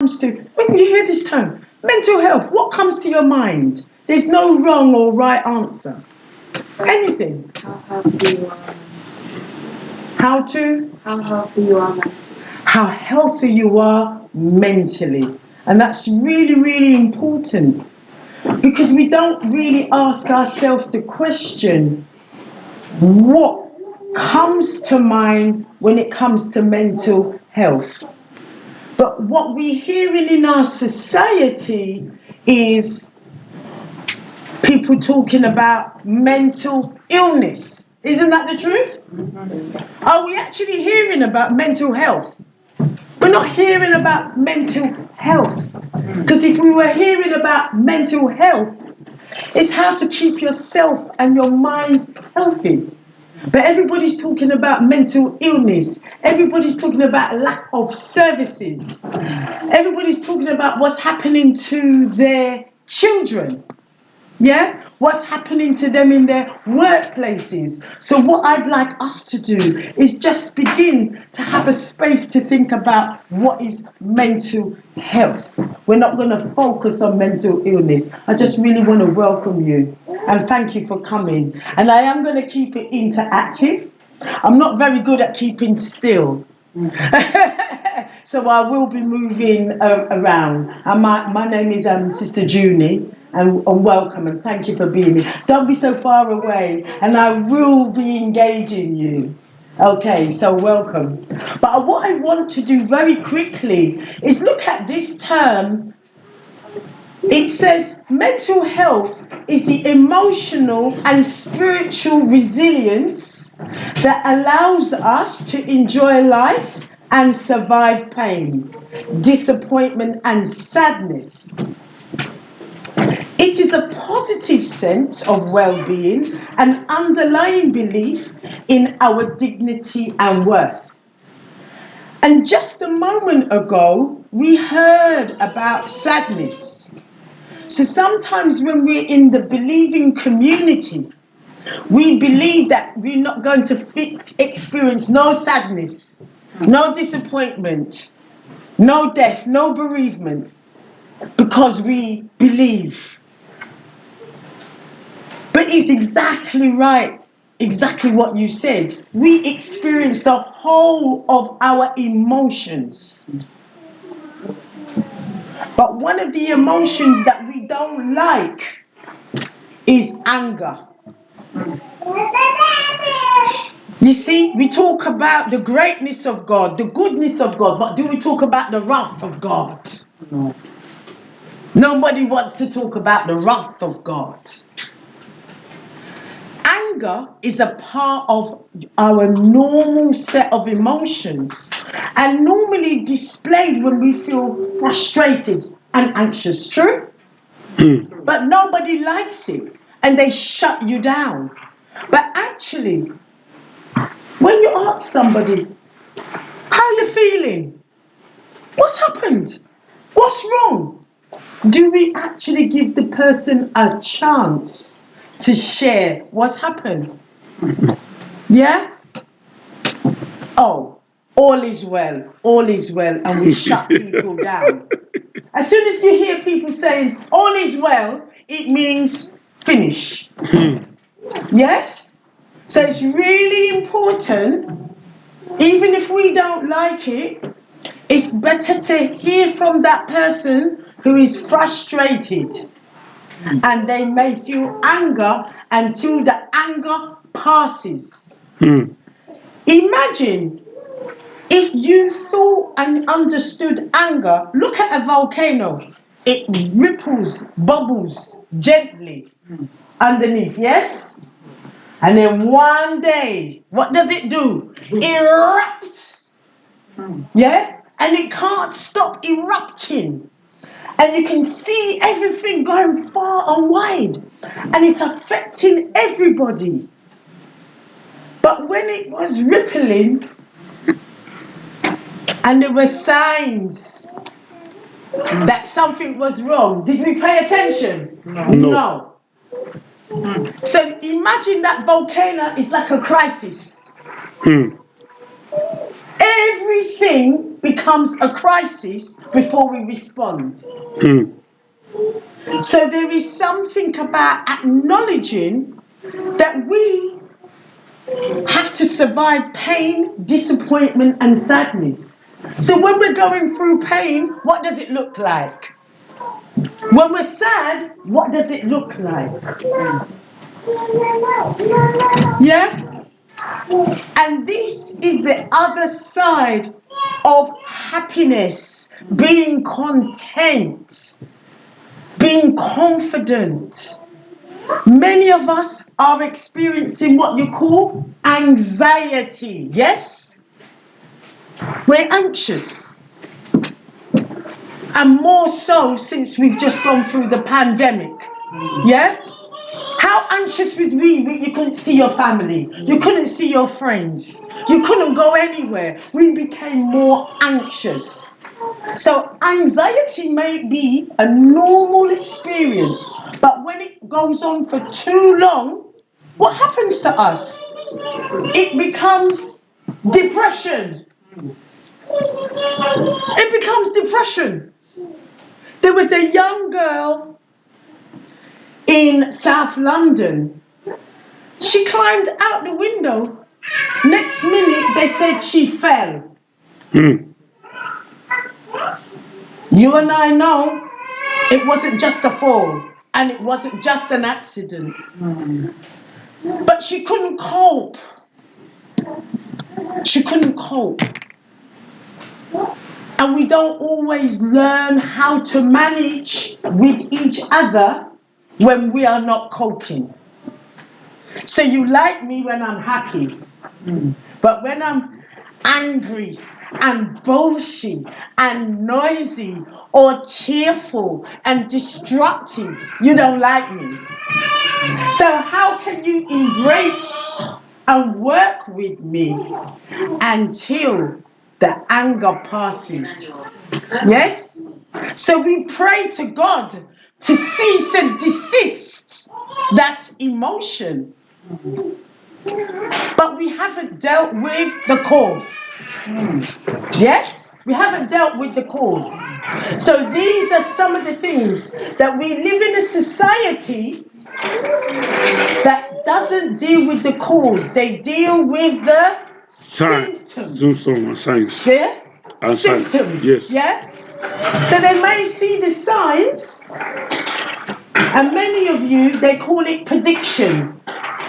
comes to, when you hear this term, mental health, what comes to your mind? There's no wrong or right answer. Anything. How healthy you are mentally. How healthy you are mentally. And that's really, really important. Because we don't really ask ourselves the question, what comes to mind when it comes to mental health? But what we're hearing in our society is people talking about mental illness. Isn't that the truth? Are we actually hearing about mental health? We're not hearing about mental health. Because if we were hearing about mental health, it's how to keep yourself and your mind healthy. But everybody's talking about mental illness. Everybody's talking about lack of services. Everybody's talking about what's happening to their children. Yeah? What's happening to them in their workplaces. So what I'd like us to do is just begin to have a space to think about what is mental health. We're not going to focus on mental illness. I just really want to welcome you and thank you for coming. And I am going to keep it interactive. I'm not very good at keeping still. So I will be moving around. And my name is Sister Junie. And welcome and thank you for being here. Don't be so far away and I will be engaging you. Okay, so welcome. But what I want to do very quickly is look at this term. It says mental health is the emotional and spiritual resilience that allows us to enjoy life and survive pain, disappointment and sadness. It is a positive sense of well-being and underlying belief in our dignity and worth. And just a moment ago, we heard about sadness. So sometimes when we're in the believing community, we believe that we're not going to experience no sadness, no disappointment, no death, no bereavement, because we believe. But it's exactly right, exactly what you said. We experience the whole of our emotions. But one of the emotions that we don't like is anger. You see, we talk about the greatness of God, the goodness of God, but do we talk about the wrath of God? No. Nobody wants to talk about the wrath of God. Anger is a part of our normal set of emotions and normally displayed when we feel frustrated and anxious, true? But nobody likes it and they shut you down. But actually, when you ask somebody, how are you feeling? What's happened? What's wrong? Do we actually give the person a chance to share what's happened? Yeah? Oh, all is well, and we shut people down. As soon as you hear people saying all is well, it means finish. Yes? So it's really important, even if we don't like it, it's better to hear from that person who is frustrated. And they may feel anger until the anger passes. Imagine if you thought and understood anger. Look at a volcano. It ripples, bubbles gently underneath, yes? And then one day, what does it do? Erupt. Yeah? And it can't stop erupting. And you can see everything going far and wide. And it's affecting everybody. But when it was rippling, and there were signs that something was wrong, did we pay attention? No. So imagine that volcano is like a crisis. Everything becomes a crisis before we respond. So there is something about acknowledging that we have to survive pain, disappointment, and sadness. So when we're going through pain, what does it look like? When we're sad, what does it look like? Yeah? And this is the other side of happiness, being content, being confident. Many of us are experiencing what you call anxiety, yes? We're anxious. And more so since we've just gone through the pandemic, yeah? How anxious would we be? You couldn't see your family, you couldn't see your friends, you couldn't go anywhere. We became more anxious. So anxiety may be a normal experience, but when it goes on for too long, what happens to us? It becomes depression. It becomes depression. There was a young girl in South London. She climbed out the window. Next minute, they said she fell. You and I know it wasn't just a fall and it wasn't just an accident. But she couldn't cope. She couldn't cope. And we don't always learn how to manage with each other when we are not coping. So you like me when I'm happy, but when I'm angry and bossy and noisy or tearful and destructive, you don't like me. So how can you embrace and work with me until the anger passes? Yes? So we pray to God to cease and desist that emotion. But we haven't dealt with the cause. Yes? We haven't dealt with the cause. So these are some of the things that we live in a society that doesn't deal with the cause. They deal with the symptoms. Signs. Yeah? And Symptoms. signs. Yes. Yeah? So they may see the signs, and many of you, they call it prediction.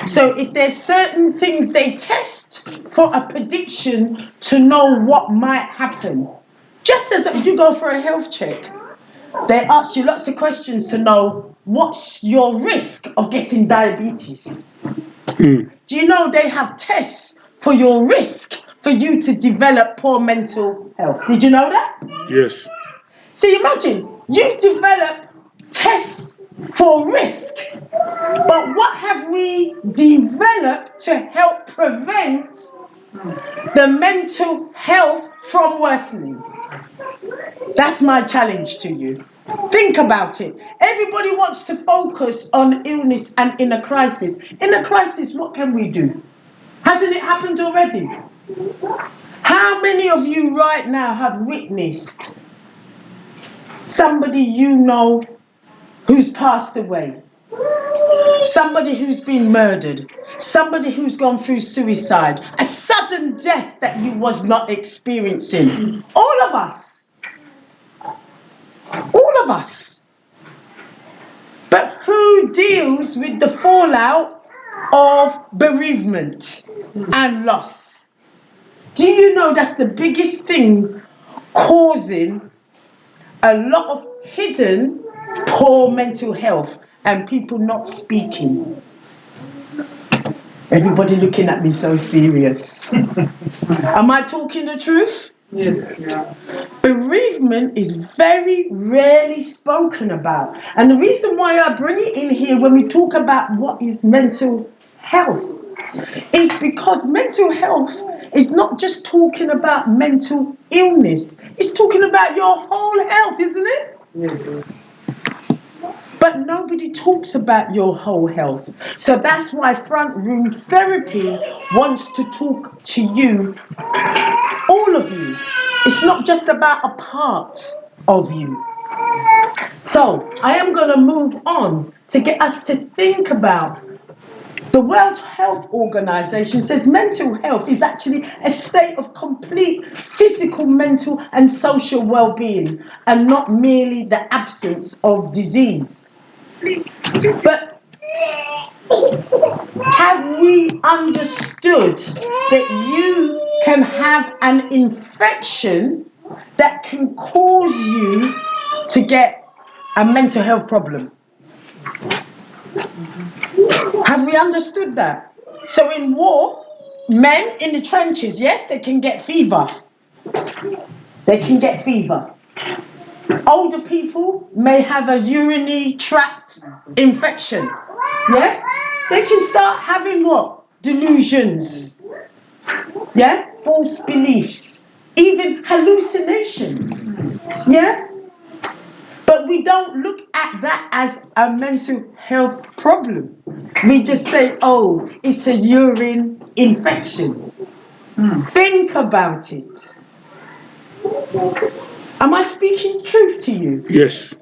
So if there's certain things they test for a prediction to know what might happen. Just as you go for a health check, they ask you lots of questions to know what's your risk of getting diabetes. Do you know they have tests for your risk for you to develop poor mental health? Did you know that? Yes. So imagine, you develop tests for risk, but what have we developed to help prevent the mental health from worsening? That's my challenge to you. Think about it. Everybody wants to focus on illness and in a crisis. In a crisis, what can we do? Hasn't it happened already? How many of you right now have witnessed somebody you know who's passed away? Somebody who's been murdered? Somebody who's gone through suicide? A sudden death that you was not experiencing? All of us. All of us. But who deals with the fallout of bereavement and loss? Do you know that's the biggest thing causing a lot of hidden poor mental health and people not speaking? Everybody looking at me so serious. Am I talking the truth? Yes. Bereavement is very rarely spoken about. And the reason why I bring it in here when we talk about what is mental health is because mental health is not just talking about mental illness. It's talking about your whole health, isn't it? Yes. But nobody talks about your whole health. So that's why Front Room Therapy wants to talk to you, all of you, It's not just about a part of you. So I am going to move on to get us to think about the World Health Organization says mental health is actually a state of complete physical, mental, and social well-being, and not merely the absence of disease. But have we understood that you can have an infection that can cause you to get a mental health problem? Have we understood that? So in war, men in the trenches, yes, they can get fever. They can get fever. Older people may have a urinary tract infection. Yeah? They can start having what? Delusions. Yeah? False beliefs. Even hallucinations. Yeah? But we don't look at that as a mental health problem. We just say, oh, it's a urine infection. Think about it. Am I speaking truth to you? Yes.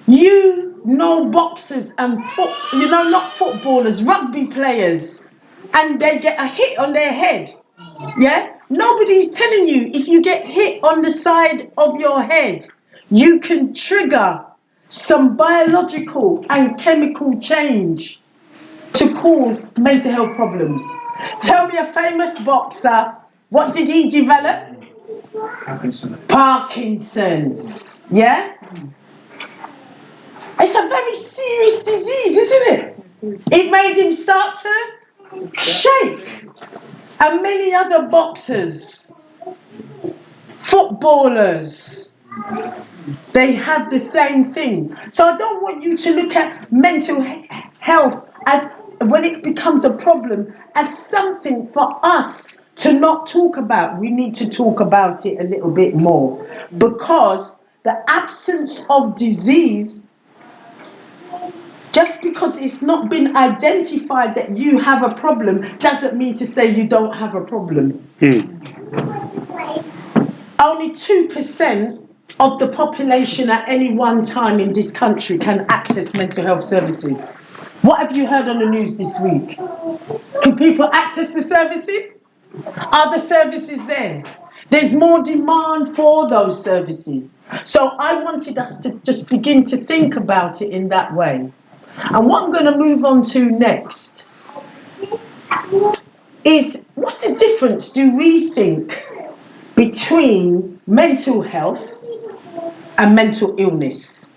You know boxers and not footballers, rugby players, and they get a hit on their head. Yeah? Nobody's telling you if you get hit on the side of your head, you can trigger some biological and chemical change to cause mental health problems. Tell me a famous boxer, what did he develop? Parkinson's. Yeah? It's a very serious disease, isn't it? It made him start to shake. And many other boxers, footballers, they have the same thing. So I don't want you to look at mental health as, when it becomes a problem, as something for us to not talk about. We need to talk about it a little bit more, because the absence of disease, just because it's not been identified that you have a problem, doesn't mean to say you don't have a problem. Only 2% of the population at any one time in this country can access mental health services. What have you heard on the news this week? Can people access the services? Are the services there? There's more demand for those services. So I wanted us to just begin to think about it in that way. And what I'm going to move on to next is, what's the difference, do we think, between mental health and mental illness?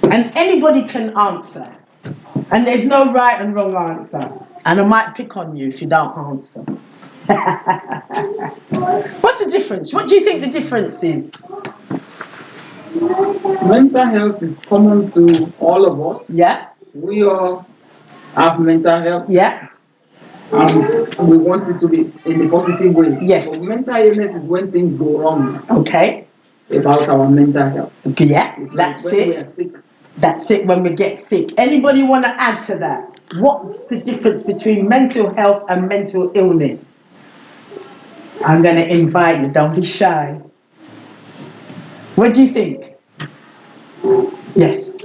And anybody can answer. And there's no right and wrong answer. And I might pick on you if you don't answer. What's the difference? What do you think the difference is? Mental health is common to all of us. Yeah. We all have mental health. Yeah. We want it to be in a positive way. Yes. But mental illness is when things go wrong. Okay. About our mental health. Yeah, it's that's like when it. we are sick. That's it, when we get sick. Anybody want to add to that? What's the difference between mental health and mental illness? I'm going to invite you, don't be shy. What do you think? Yes.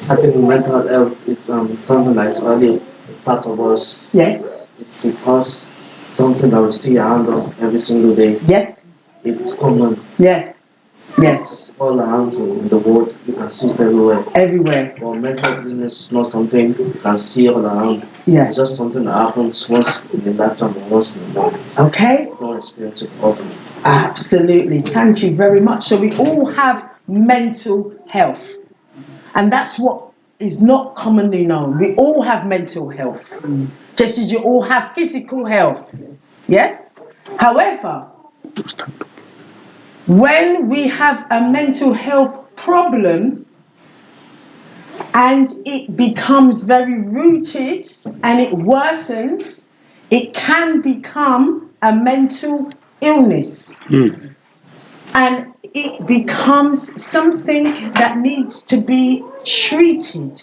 I think mental health is something that is already part of us. Yes. It's because something that we see around us every single day. Yes. It's common. Yes. Yes. It's all around you in the world. You can see it everywhere. Everywhere. But mental illness is not something you can see all around. Yeah. It's just something that happens once in a lifetime or once in a month. Okay. No experience it often. Absolutely. Thank you very much. So we all have mental health. And that's what is not commonly known. We all have mental health. Just as you all have physical health. Yes? However, when we have a mental health problem and it becomes very rooted and it worsens, it can become a mental illness. And it becomes something that needs to be treated.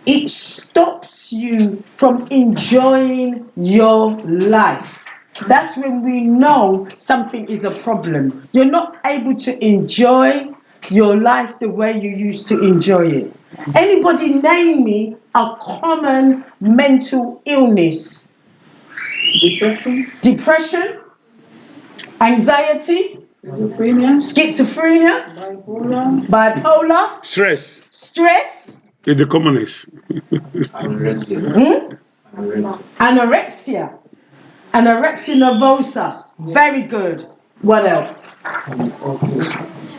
It stops you from enjoying your life. That's when we know something is a problem. You're not able to enjoy your life the way you used to enjoy it. Anybody name me a common mental illness? Depression, Depression, anxiety, schizophrenia, bipolar, Stress stress, is the commonest. anorexia, anorexia nervosa. Very good. What else?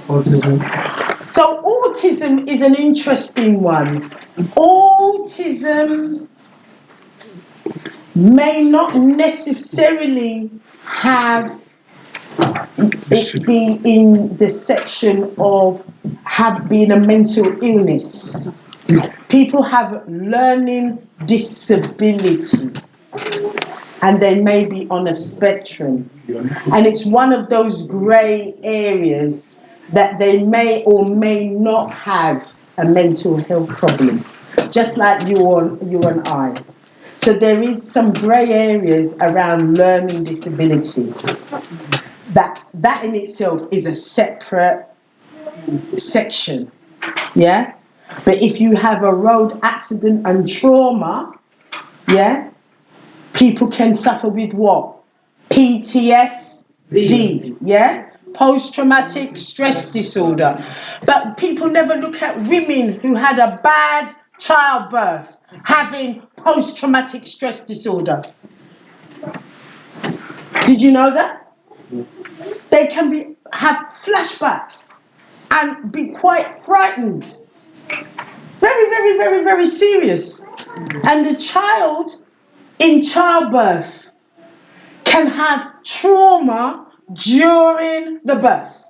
Autism. So autism is an interesting one. Autism may not necessarily have it be in the section of have been a mental illness. People have learning disability and they may be on a spectrum. And it's one of those grey areas that they may or may not have a mental health problem, just like you and I. So there is some grey areas around learning disability. That in itself is a separate section, yeah? But if you have a road accident and trauma, yeah, people can suffer with what? PTSD, yeah? Post-traumatic stress disorder. But people never look at women who had a bad childbirth having post-traumatic stress disorder. Did you know that? They can have flashbacks and be quite frightened. Very, very, very, very serious. And the child in childbirth can have trauma during the birth.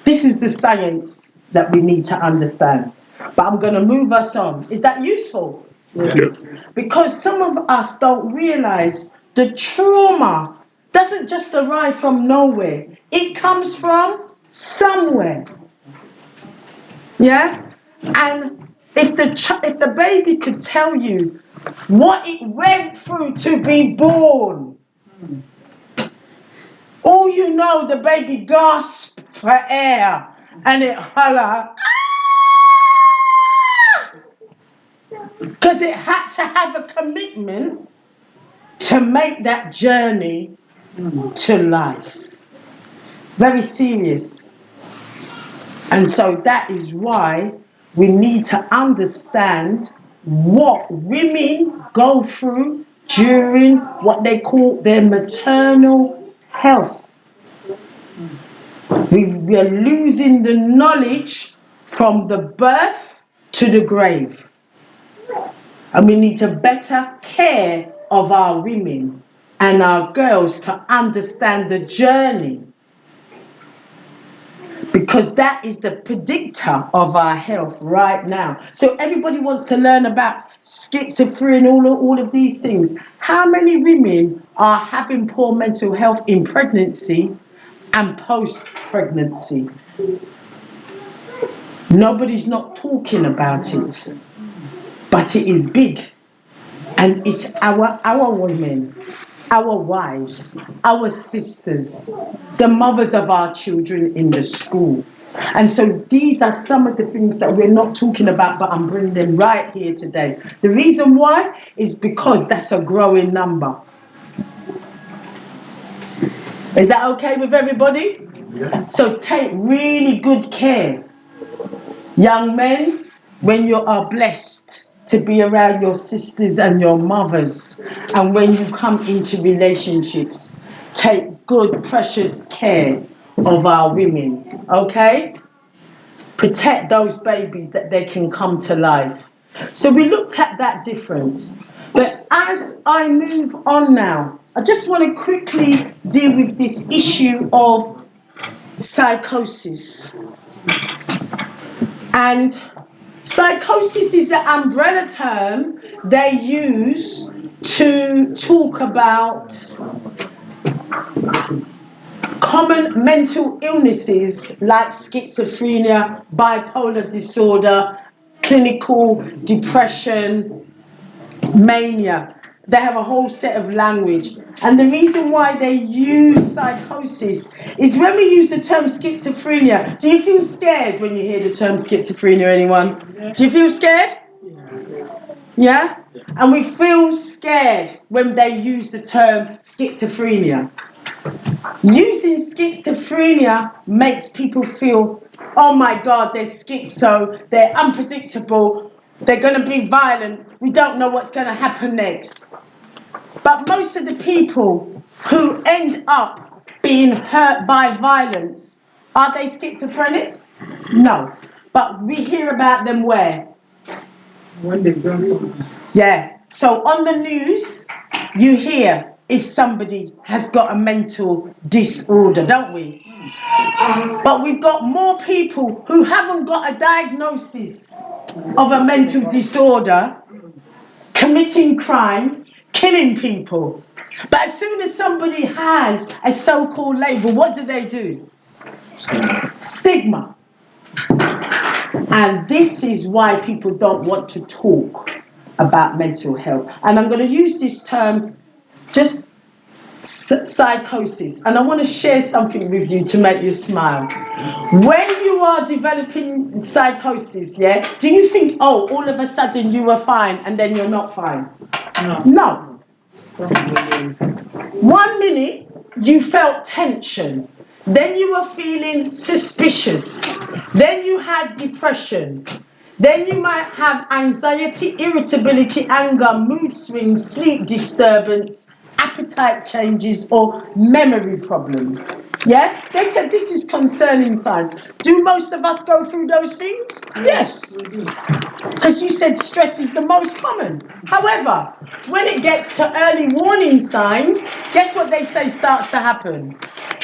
This is the science that we need to understand. But I'm going to move us on. Is that useful? Yes. Because some of us don't realize the trauma doesn't just arrive from nowhere. It comes from somewhere. Yeah? And if the baby could tell you what it went through to be born, all you know, the baby gasped for air and it holler, because it had to have a commitment to make that journey to life. Very serious. And so that is why we need to understand what women go through during what they call their maternal health. We are losing the knowledge from the birth to the grave. And we need to better care of our women and our girls to understand the journey. Because that is the predictor of our health right now. So everybody wants to learn about schizophrenia, all of these things. How many women are having poor mental health in pregnancy and post-pregnancy? Nobody's not talking about it. But it is big. And it's our women, our wives, our sisters, the mothers of our children in the school. And so these are some of the things that we're not talking about, but I'm bringing them right here today. The reason why is because that's a growing number. Is that okay with everybody? Yeah. So take really good care. Young men, when you are blessed to be around your sisters and your mothers, and when you come into relationships, take good, precious care of our women, okay? Protect those babies that they can come to life. So we looked at that difference. But as I move on now, I just want to quickly deal with this issue of psychosis. And psychosis is an umbrella term they use to talk about common mental illnesses like schizophrenia, bipolar disorder, clinical depression, mania. They have a whole set of language. And the reason why they use psychosis is when we use the term schizophrenia. Do you feel scared when you hear the term schizophrenia, anyone? Do you feel scared? Yeah? And we feel scared when they use the term schizophrenia. Using schizophrenia makes people feel, oh my God, they're schizo, they're unpredictable, they're going to be violent, we don't know what's going to happen next. But most of the people who end up being hurt by violence, are they schizophrenic? No. But we hear about them where? When they've done something. Yeah. So on the news, you hear if somebody has got a mental disorder, don't we? But we've got more people who haven't got a diagnosis of a mental disorder, committing crimes, killing people. But as soon as somebody has a so-called label, what do? Stigma. And this is why people don't want to talk about mental health. And I'm going to use this term, just psychosis. And I want to share something with you to make you smile. When you are developing psychosis, yeah, do you think, oh, all of a sudden you were fine and then you're not fine? No. 1 minute you felt tension. Then you were feeling suspicious. Then you had depression. Then you might have anxiety, irritability, anger, mood swings, sleep disturbance, appetite changes, or memory problems. Yeah? They said this is concerning signs. Do most of us go through those things? Yes. Because you said stress is the most common. However, when it gets to early warning signs, guess what they say starts to happen?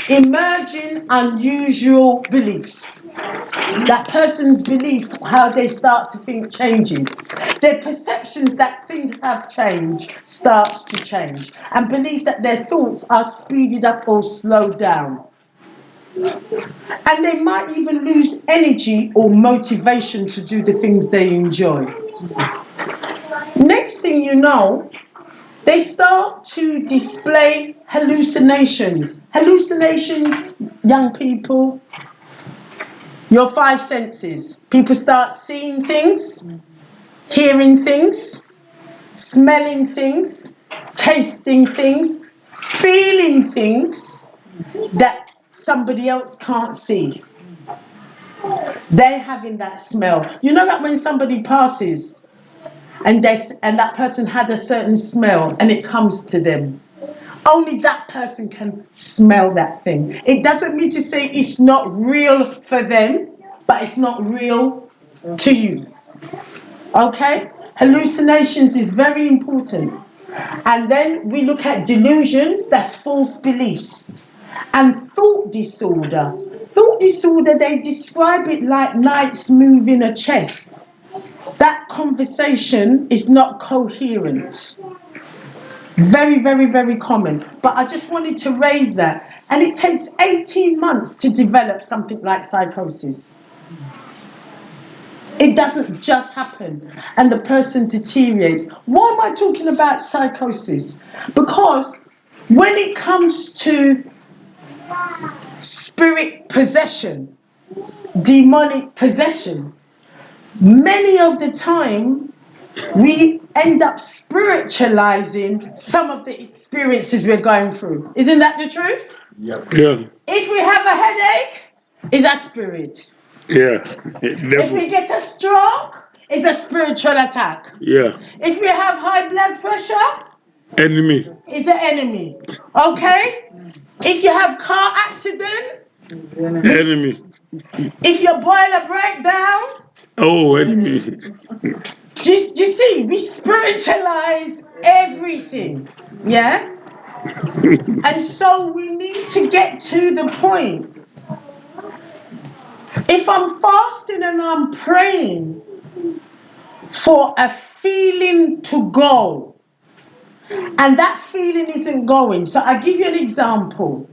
Emerging unusual beliefs. That person's belief, how they start to think, changes. Their perceptions that things have changed starts to change. And believe that their thoughts are speeded up or slowed down. And they might even lose energy or motivation to do the things they enjoy. Next thing you know, they start to display hallucinations. Hallucinations, young people, your 5 senses. People start seeing things, hearing things, smelling things, tasting things, feeling things that somebody else can't see. They're having that smell. You know that when somebody passes and that person had a certain smell and it comes to them, only that person can smell that thing. It doesn't mean to say it's not real for them, but it's not real to you. Okay? Hallucinations is very important. And then we look at delusions, that's false beliefs. And thought disorder. Thought disorder, they describe it like knights moving a chess. That conversation is not coherent. Very, very, very common. But I just wanted to raise that. And it takes 18 months to develop something like psychosis. It doesn't just happen and the person deteriorates. Why am I talking about psychosis? Because when it comes to spirit possession, demonic possession, many of the time we end up spiritualizing some of the experiences we're going through. Isn't that the truth? Yeah. If we have a headache, it's a spirit. Yeah. If we get a stroke, it's a spiritual attack. Yeah. If we have high blood pressure, Enemy. it's an enemy. Okay? If you have car accident, Enemy. if your boiler break down, Oh, enemy. do you see, we spiritualize everything. Yeah? And so we need to get to the point. If I'm fasting and I'm praying for a feeling to go, and that feeling isn't going. So I give you an example.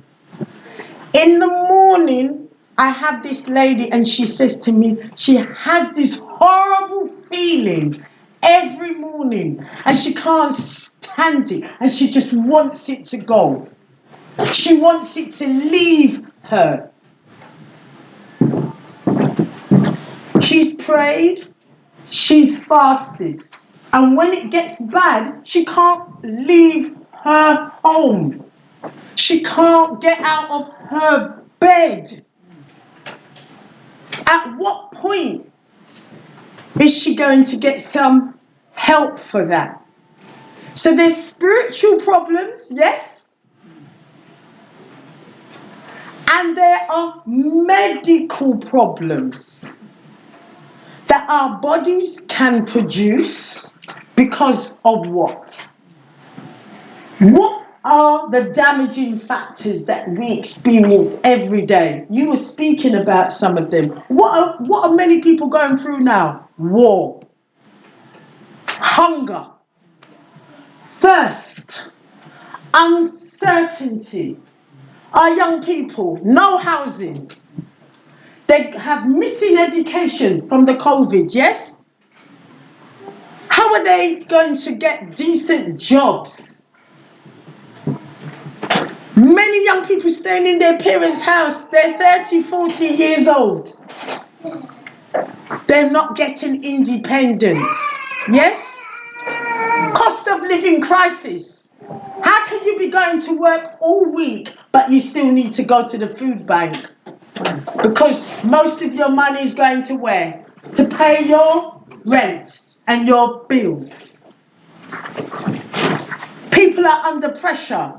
In the morning, I have this lady and she says to me, she has this horrible feeling every morning and she can't stand it and she just wants it to go. She wants it to leave her. She's prayed, she's fasted, and when it gets bad, she can't leave her home. She can't get out of her bed. At what point is she going to get some help for that? So there's spiritual problems, yes, and there are medical problems that our bodies can produce because of what? What are the damaging factors that we experience every day? You were speaking about some of them. What are many people going through now? War, hunger, thirst, uncertainty. Our young people, no housing. They have missing education from the COVID, yes? How are they going to get decent jobs? Many young people staying in their parents' house, they're 30, 40 years old. They're not getting independence, yes? Cost of living crisis. How can you be going to work all week, but you still need to go to the food bank? Because most of your money is going to where? To pay your rent and your bills. People are under pressure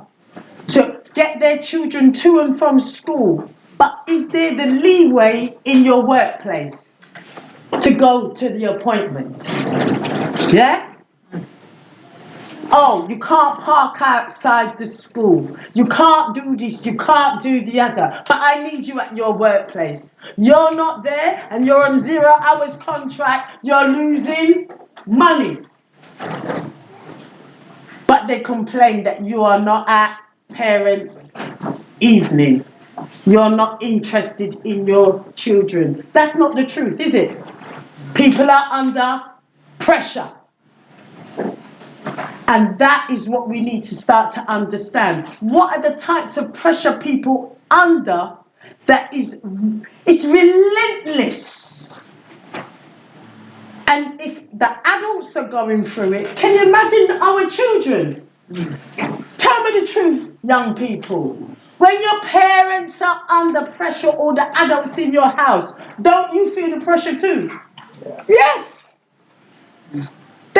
to get their children to and from school. But is there the leeway in your workplace to go to the appointment? Yeah? Oh, you can't park outside the school. You can't do this, you can't do the other. But I need you at your workplace. You're not there and you're on 0 hours contract. You're losing money. But they complain that you are not at parents' evening. You're not interested in your children. That's not the truth, is it? People are under pressure. And that is what we need to start to understand. What are the types of pressure people under that is relentless? And if the adults are going through it, can you imagine our children? Tell me the truth, young people. When your parents are under pressure or the adults in your house, don't you feel the pressure too? Yes. They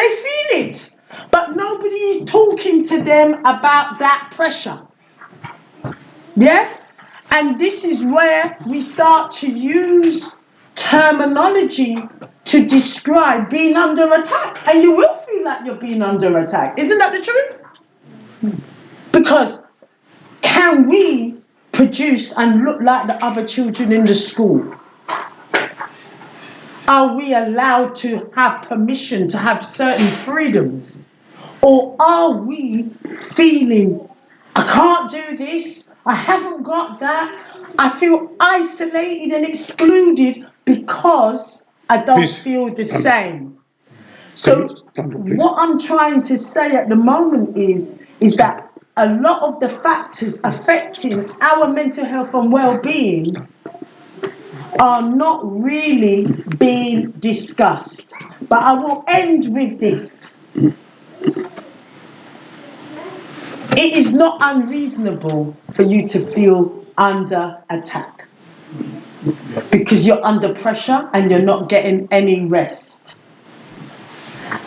feel it. But nobody is talking to them about that pressure. Yeah? And this is where we start to use terminology to describe being under attack. And you will feel like you're being under attack. Isn't that the truth? Because can we produce and look like the other children in the school? Are we allowed to have permission to have certain freedoms? Or are we feeling, I can't do this, I haven't got that, I feel isolated and excluded because I don't feel the same. So what I'm trying to say at the moment is that a lot of the factors affecting our mental health and well-being are not really being discussed. But I will end with this. It is not unreasonable for you to feel under attack because you're under pressure and you're not getting any rest.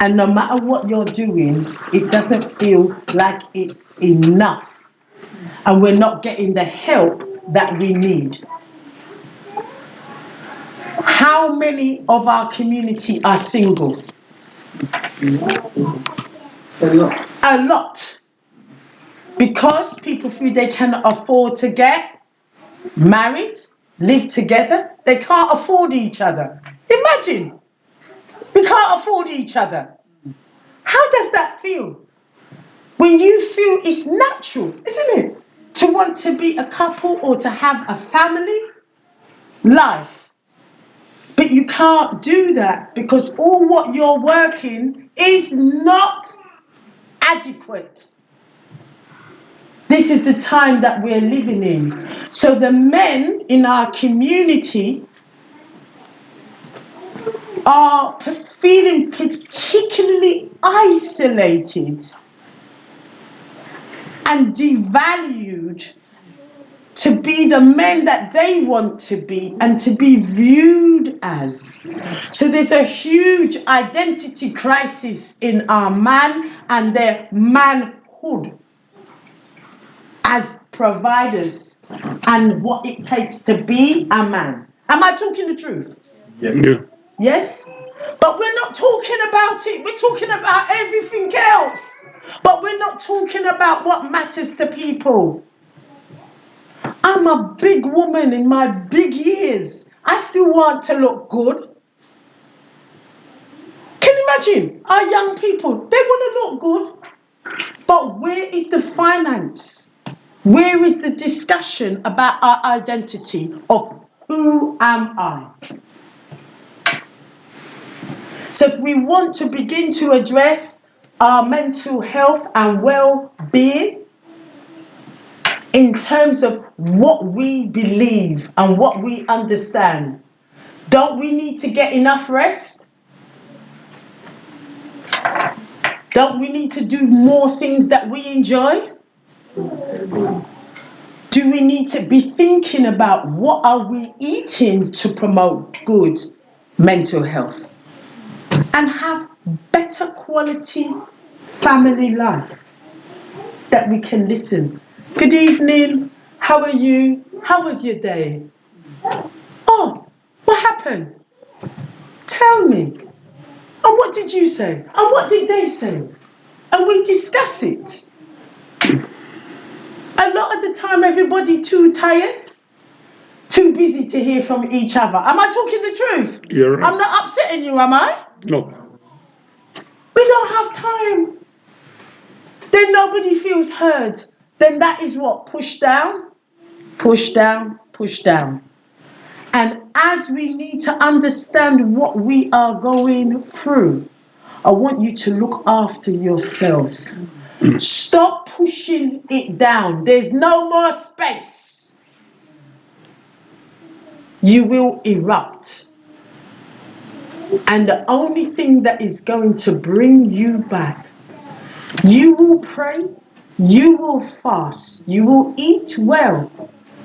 And no matter what you're doing, it doesn't feel like it's enough. And we're not getting the help that we need. How many of our community are single? A lot. Because people feel they cannot afford to get married, live together. They can't afford each other. Imagine. We can't afford each other. How does that feel? When you feel it's natural, isn't it? To want to be a couple or to have a family life. But But you can't do that because all what you're working is not adequate. This is the time that we're living in. So the men in our community are feeling particularly isolated and devalued to be the men that they want to be and to be viewed as. So there's a huge identity crisis in our man and their manhood as providers and what it takes to be a man. Am I talking the truth? Yeah. Yes? But we're not talking about it. We're talking about everything else. But we're not talking about what matters to people. I'm a big woman in my big years. I still want to look good. Can you imagine? Our young people, they want to look good. But where is the finance? Where is the discussion about our identity of who am I? So if we want to begin to address our mental health and well-being in terms of what we believe and what we understand, don't we need to get enough rest? Don't we need to do more things that we enjoy? Do we need to be thinking about what are we eating to promote good mental health and have better quality family life that we can listen? Good evening, how are you? How was your day? Oh, what happened? Tell me. And what did you say? And what did they say? And we discuss it. A lot of the time, everybody too tired, too busy to hear from each other. Am I talking the truth? You're right. I'm not upsetting you, am I? No. We don't have time. Then nobody feels heard. Then that is what? Push down, push down, push down. And as we need to understand what we are going through, I want you to look after yourselves. Stop pushing it down. There's no more space. You will erupt. And the only thing that is going to bring you back, you will pray, you will fast, you will eat well,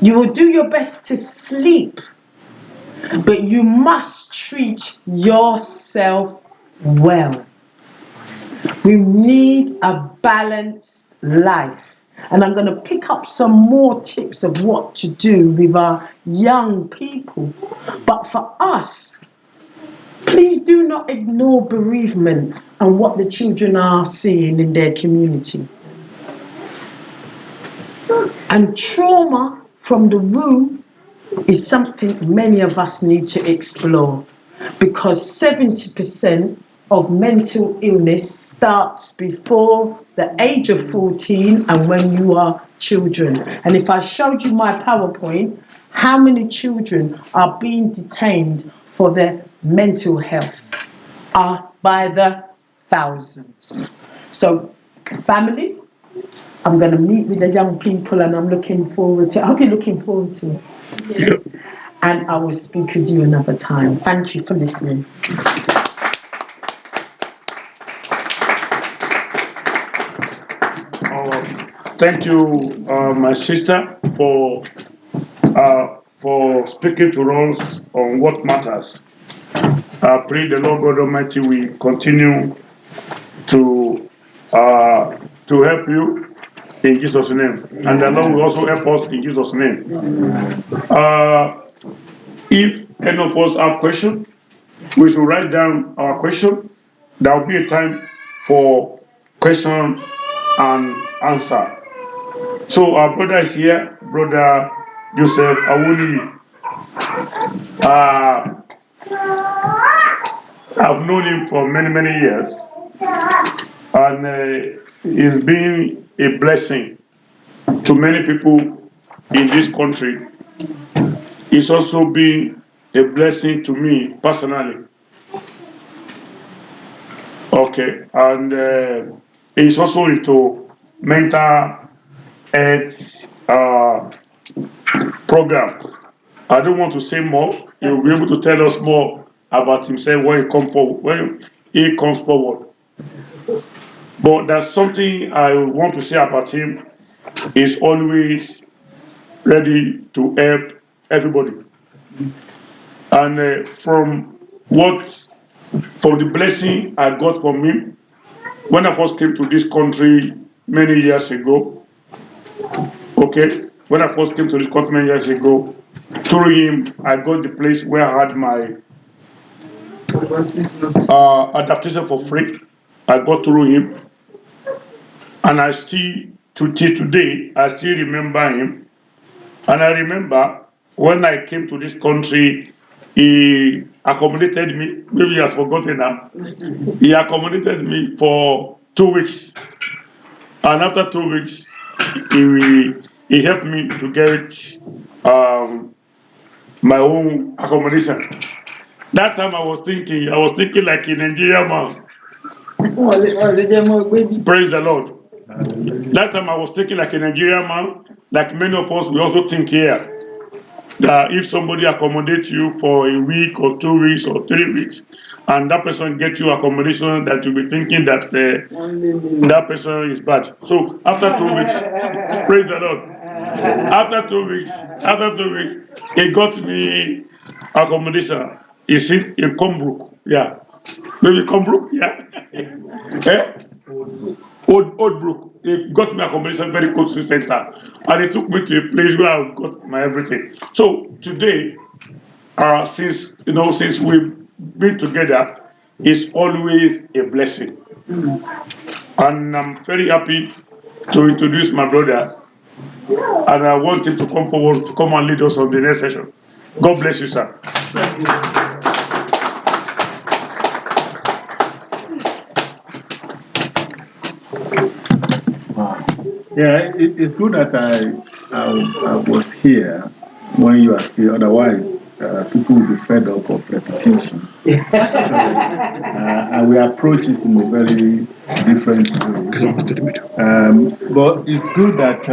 you will do your best to sleep, but you must treat yourself well. We need a balanced life. And I'm going to pick up some more tips of what to do with our young people. But for us, please do not ignore bereavement and what the children are seeing in their community. And trauma from the womb is something many of us need to explore, because 70% of mental illness starts before the age of 14 and when you are children. And if I showed you my PowerPoint, how many children are being detained for their mental health are by the thousands. So, family, I'm going to meet with the young people and I'm looking forward to it. I hope you're looking forward to it. Yeah. And I will speak with you another time. Thank you for listening. Thank you, my sister, for speaking to us on what matters. I pray the Lord God Almighty will continue to help you in Jesus' name, and the Lord will also help us in Jesus' name. If any of us have questions, we should write down our question. There will be a time for question and answer. So our brother is here, Brother Joseph Awuni. I've known him for many years, and he's been a blessing to many people in this country. He's also been a blessing to me personally. Okay, and he's also into mental health program. I don't want to say more. He will be able to tell us more about himself when he comes forward. When he comes forward. But there's something I want to say about him. He's always ready to help everybody. And from the blessing I got from him when I first came to this country many years ago. Okay, when I first came to this country many years ago, through him I got the place where I had my adaptation for free. I got through him, and I still till today I still remember him. And I remember when I came to this country, he accommodated me. Maybe he has forgotten now. He accommodated me for 2 weeks, and after 2 weeks, he helped me to get my own accommodation. That time I was thinking like a Nigerian man. Praise the Lord. That time I was thinking like a Nigerian man, like many of us, we also think here. That if somebody accommodates you for a week or 2 weeks or 3 weeks, and that person gets you accommodation, that you'll be thinking that that person is bad. So after 2 weeks, praise the Lord. After 2 weeks, he got me accommodation. Is it in Combrook? Yeah. Maybe Combrook? Yeah. Old Brook. He got me accommodation very close to the center, and he took me to a place where I got my everything. So today, since we've been together, it's always a blessing, and I'm very happy to introduce my brother, and I want him to come forward to come and lead us on the next session. God bless you, sir. Yeah, it's good that I was here when you are still. Otherwise, people will be fed up of repetition. So, and we approach it in a very different way. But it's good that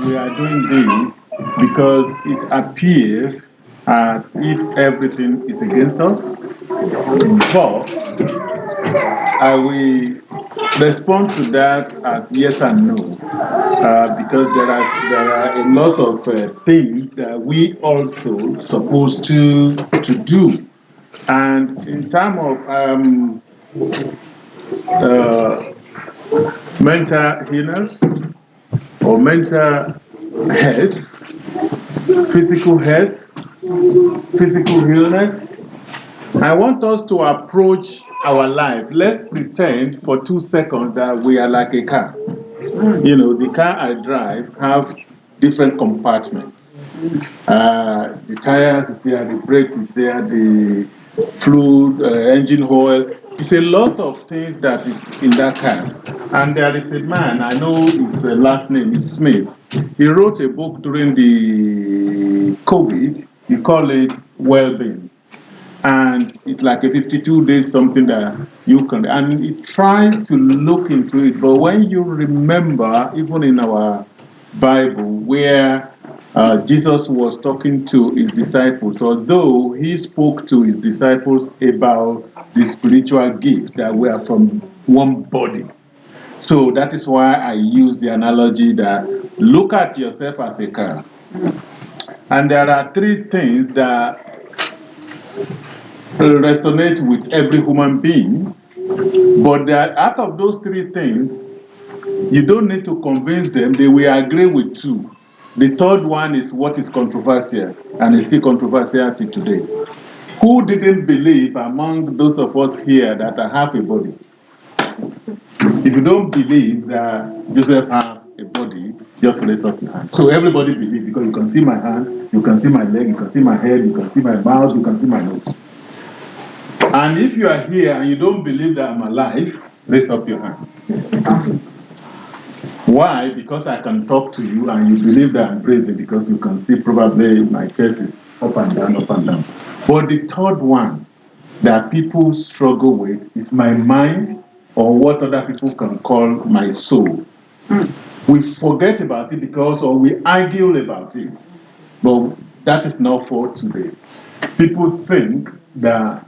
we are doing this because it appears as if everything is against us. But I will respond to that as yes and no, because there are a lot of things that we also supposed to do, and in terms of mental illness or mental health, physical illness. I want us to approach our life. Let's pretend for 2 seconds that we are like a car. You know, the car I drive have different compartments. The tires is there, the brake is there, the fluid, engine oil. It's a lot of things that is in that car. And there is a man, I know his last name is Smith. He wrote a book during the COVID. He called it Well-Being. And it's like a 52 days something that you can, and he tried to look into it. But when you remember, even in our Bible, where Jesus was talking to his disciples, although he spoke to his disciples about the spiritual gift that we are from one body. So that is why I use the analogy that look at yourself as a car. And there are 3 things that resonate with every human being, but that out of those 3 things, you don't need to convince them, they will agree with 2. The third one is what is controversial, and is still controversial till today. Who didn't believe among those of us here that I have a body? If you don't believe that Joseph has a body, just raise up your hand. So everybody believes, because you can see my hand, you can see my leg, you can see my head, you can see my mouth, you can see my nose. And if you are here and you don't believe that I'm alive, raise up your hand. Why? Because I can talk to you and you believe that I'm breathing, because you can see probably my chest is up and down, up and down. But the third one that people struggle with is my mind, or what other people can call my soul. We forget about it because, or we argue about it. But that is not for today. People think that,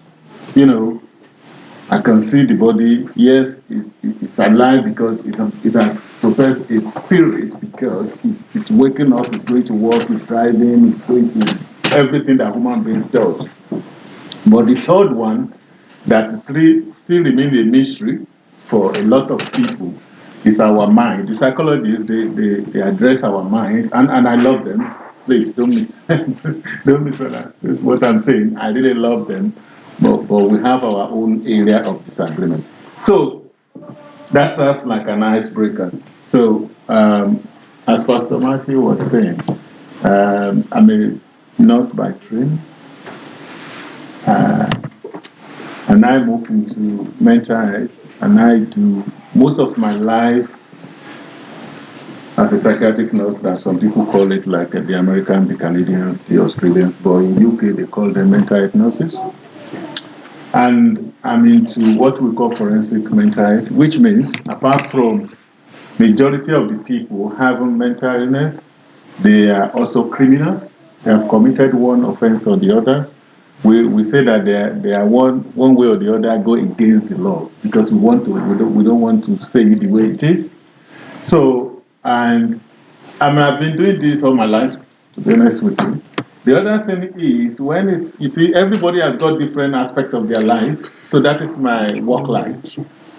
I can see the body, yes, it's alive because it has professed its spirit, because it's waking up, it's going to work, it's driving, it's going to everything that human beings does. But the third one that is still remains a mystery for a lot of people is our mind. The psychologists, they address our mind, and I love them. Please don't misunderstand what I'm saying. I really love them, but we have our own area of disagreement. So that serves like an icebreaker. So as Pastor Matthew was saying, I'm a nurse by training, and I moved into mental health, and I do most of my life as a psychiatric nurse. That some people call it like the Americans, the Canadians, the Australians, but in UK they call them mental health nurses. And I'm into what we call forensic mental health, which means apart from majority of the people having mental illness, they are also criminals. They have committed one offense or the other. We say that they are one way or the other go against the law, because we don't want to say it the way it is. So, and I've been doing this all my life, to be honest with you. The other thing is, you see, everybody has got different aspects of their life, so that is my work life.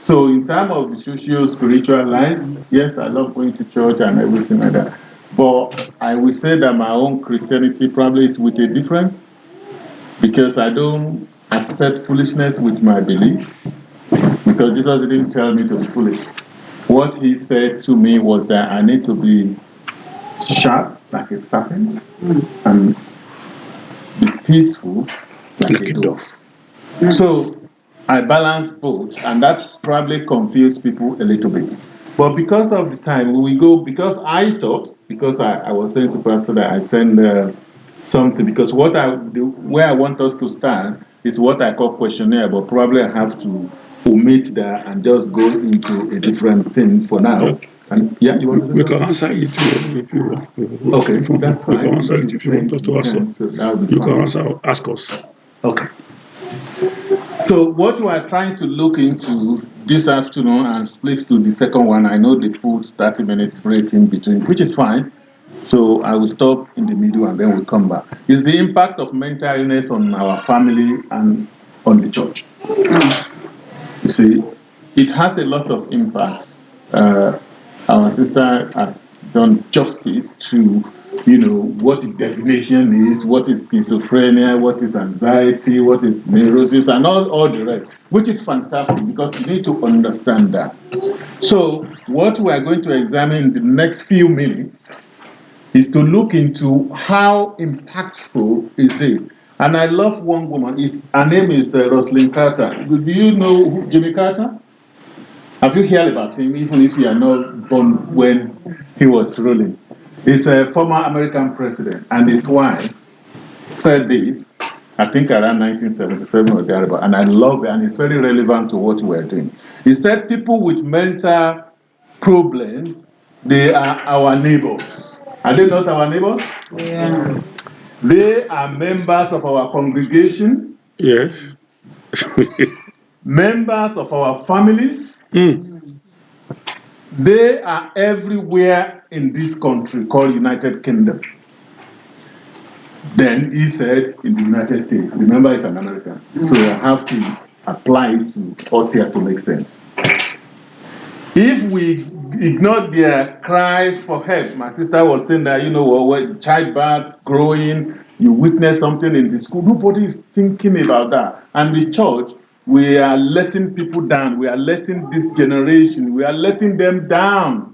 So in terms of the social, spiritual life, yes, I love going to church and everything like that. But I will say that my own Christianity probably is with a difference, because I don't accept foolishness with my belief, because Jesus didn't tell me to be foolish. What he said to me was that I need to be sharp like a serpent and be peaceful like a dove. So I balance both, and that probably confused people a little bit. But because of the time, because I was saying to Pastor that I send something, because where I want us to start is what I call questionnaire, but probably I have to omit that and just go into a different thing for now. And yeah, you want to We can answer it if you want. Okay, that's fine. We can answer it if you want us to answer. You can ask us. Okay. So what we are trying to look into this afternoon and split to the second one, I know they put 30 minutes break in between, which is fine. So I will stop in the middle and then we'll come back. Is the impact of mental illness on our family and on the church. You see, it has a lot of impact. Our sister has done justice to, what the definition is, what is schizophrenia, what is anxiety, what is neurosis, and all the rest, which is fantastic because you need to understand that. So what we are going to examine in the next few minutes is to look into how impactful is this. And I love one woman. Her name is Rosalynn Carter. Do you know Jimmy Carter? Have you heard about him, even if you are not born when he was ruling? He's a former American president, and his wife said this, I think around 1977 or thereabout, and I love it, and it's very relevant to what we're doing. He said people with mental problems, they are our neighbors. Are they not our neighbors? Yeah. They are members of our congregation. Yes. Members of our families. They are everywhere in this country called United Kingdom. Then he said in the United States. Remember, it's an American. So I have to apply it to us here to make sense. If we ignore their cries for help, my sister was saying that, when childbirth, growing, you witness something in the school, nobody is thinking about that. And the church, we are letting people down. We are letting this generation, we are letting them down.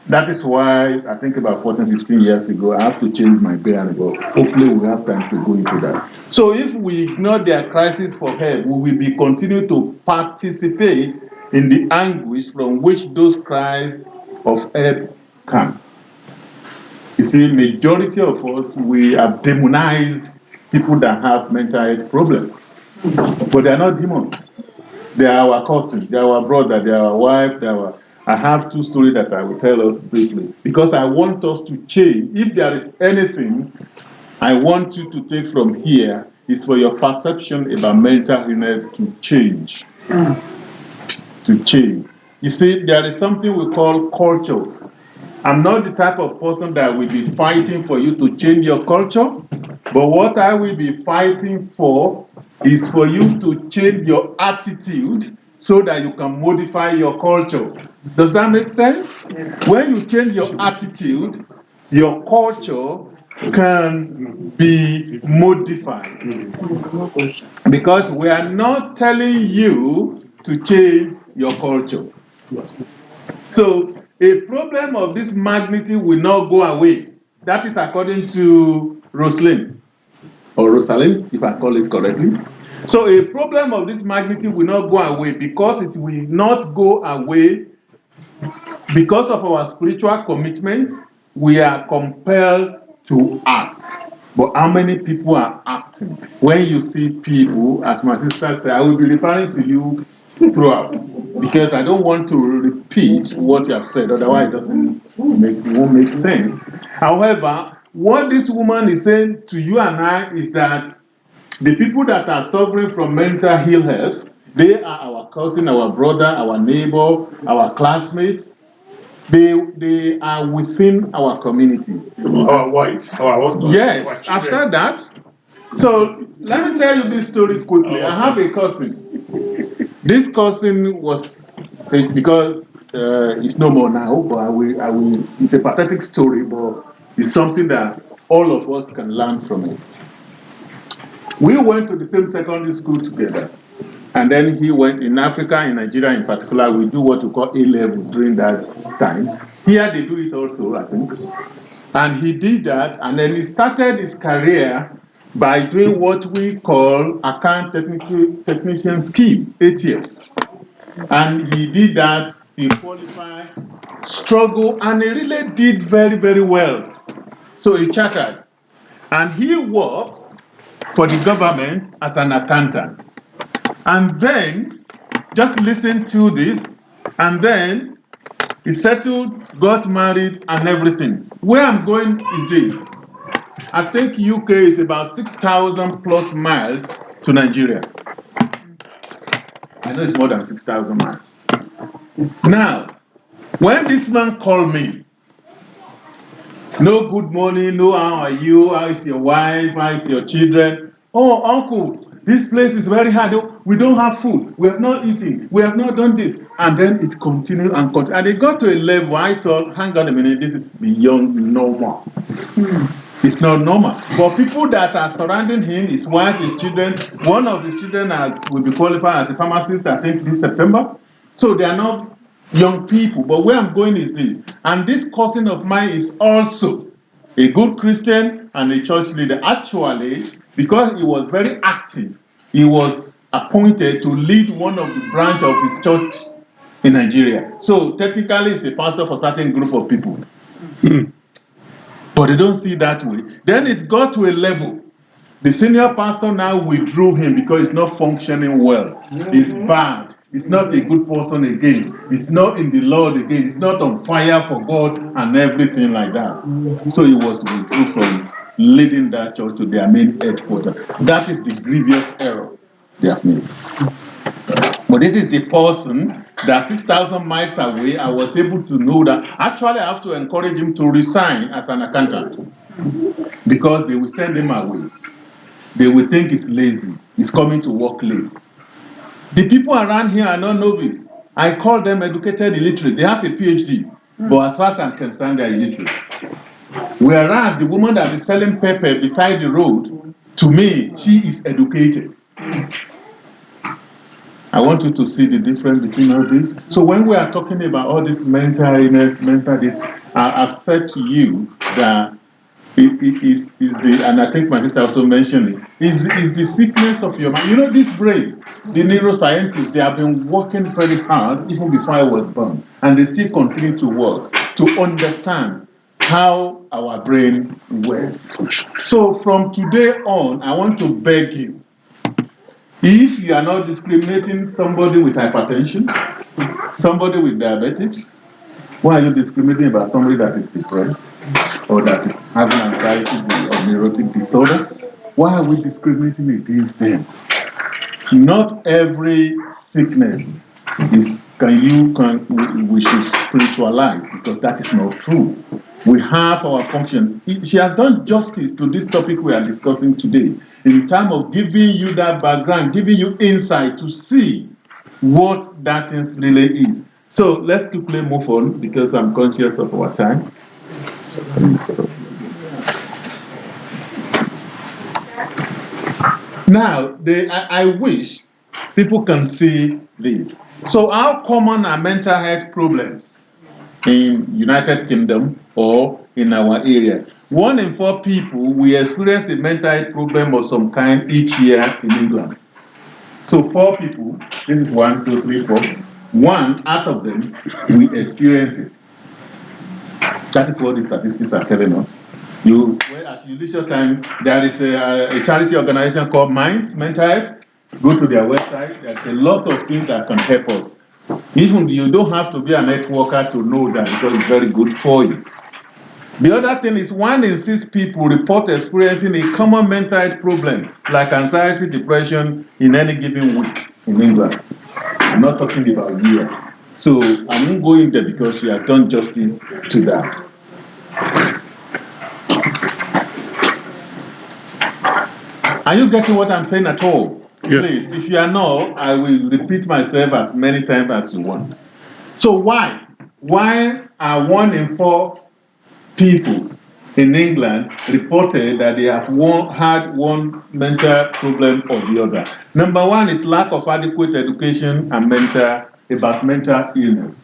That is why I think about 14, 15 years ago, I have to change my bearing, but hopefully we have time to go into that. So if we ignore their crisis for help, we will be continue to participate in the anguish from which those cries of help come. You see, majority of us, we have demonized people that have mental health problems. But they are not demons. They are our cousins, they are our brother, they are our wife, they are our... I have two stories that I will tell us briefly. Because I want us to change. If there is anything I want you to take from here, is for your perception about mental illness to change. To change. You see, there is something we call culture. I'm not the type of person that will be fighting for you to change your culture, but what I will be fighting for is for you to change your attitude so that you can modify your culture. Does that make sense? When you change your attitude, your culture can be modified. Because we are not telling you to change your culture. So, a problem of this magnitude will not go away. That is according to Rosalind, or Rosalind, if I call it correctly. So, a problem of this magnitude will not go away because it will not go away because of our spiritual commitments. We are compelled to act. But how many people are acting? When you see people, as my sister said, I will be referring to you throughout. Because I don't want to repeat what you have said, otherwise it won't make sense. However, what this woman is saying to you and I is that the people that are suffering from mental ill health, they are our cousin, our brother, our neighbor, our classmates. They are within our community. Our wife, our husband. Yes, our I've said that. So let me tell you this story quickly. I have a cousin. This cousin was, because it's no more now, but I will. It's a pathetic story, but it's something that all of us can learn from it. We went to the same secondary school together. And then he went in Africa, in Nigeria in particular, we do what we call A-levels during that time. Here they do it also, I think. And he did that, and then he started his career by doing what we call account technician scheme, ATS. And he did that, he qualified, struggled, and he really did very, very well. So he chartered. And he works for the government as an accountant. And then, just listen to this, and then he settled, got married, and everything. Where I'm going is this. I think UK is about 6,000 plus miles to Nigeria. I know it's more than 6,000 miles. Now, when this man called me, no good morning, no how are you, how is your wife, how is your children? Oh, uncle, this place is very hard. We don't have food. We have not eaten. We have not done this. And then it continued and continued. And it got to a level I thought, hang on a minute, this is beyond normal. It's not normal. But people that are surrounding him, his wife, his children, one of his children will be qualified as a pharmacist, I think, this September. So they are not young people. But where I'm going is this. And this cousin of mine is also a good Christian and a church leader. Actually, because he was very active, he was appointed to lead one of the branch of his church in Nigeria. So technically, he's a pastor for a certain group of people. But they don't see that way. Then it got to a level. The senior pastor now withdrew him because he's not functioning well. He's bad. He's not a good person again. He's not in the Lord again. He's not on fire for God and everything like that. So he was withdrew from leading that church to their main headquarters. That is the grievous error they have made. But this is the person that 6,000 miles away, I was able to know that. Actually, I have to encourage him to resign as an accountant because they will send him away. They will think he's lazy. He's coming to work late. The people around here are not novice. I call them educated illiterate. They have a PhD. But as far as I'm concerned, they are illiterate. Whereas the woman that is selling pepper beside the road, to me, she is educated. I want you to see the difference between all this. So when we are talking about all this mental illness, I've said to you that it is the, and I think my sister also mentioned it, is the sickness of your mind. You know, this brain, the neuroscientists, they have been working very hard even before I was born, and they still continue to work to understand how our brain works. So from today on, I want to beg you, if you are not discriminating somebody with hypertension, somebody with diabetes, why are you discriminating about somebody that is depressed or that is having anxiety or neurotic disorder? Why are we discriminating against them? Not every sickness we should spiritualize, because that is not true. We have our function. She has done justice to this topic we are discussing today in terms of giving you that background, giving you insight to see what that thing really is. So let's quickly move on because I'm conscious of our time. Now, I wish people can see this. So how common are mental health problems in United Kingdom or in our area? 1 in 4 people will experience a mental health problem of some kind each year in England. So 4 people, this is 1, 2, 3, 4. 1 out of them will experience it. That is what the statistics are telling us. As you leisure time, there is a charity organization called Minds Mental Health. Go to their website. There's a lot of things that can help us. Even you don't have to be a networker to know that, because it's very good for you. The other thing is 1 in 6 people report experiencing a common mental health problem like anxiety, depression in any given week in England. I'm not talking about here. So I won't go in there because she has done justice to that. Are you getting what I'm saying at all? Yes. Please, if you are not, I will repeat myself as many times as you want. So why? Why are 1 in 4 people in England reported that they have had one mental problem or the other? Number 1 is lack of adequate education and about mental illness.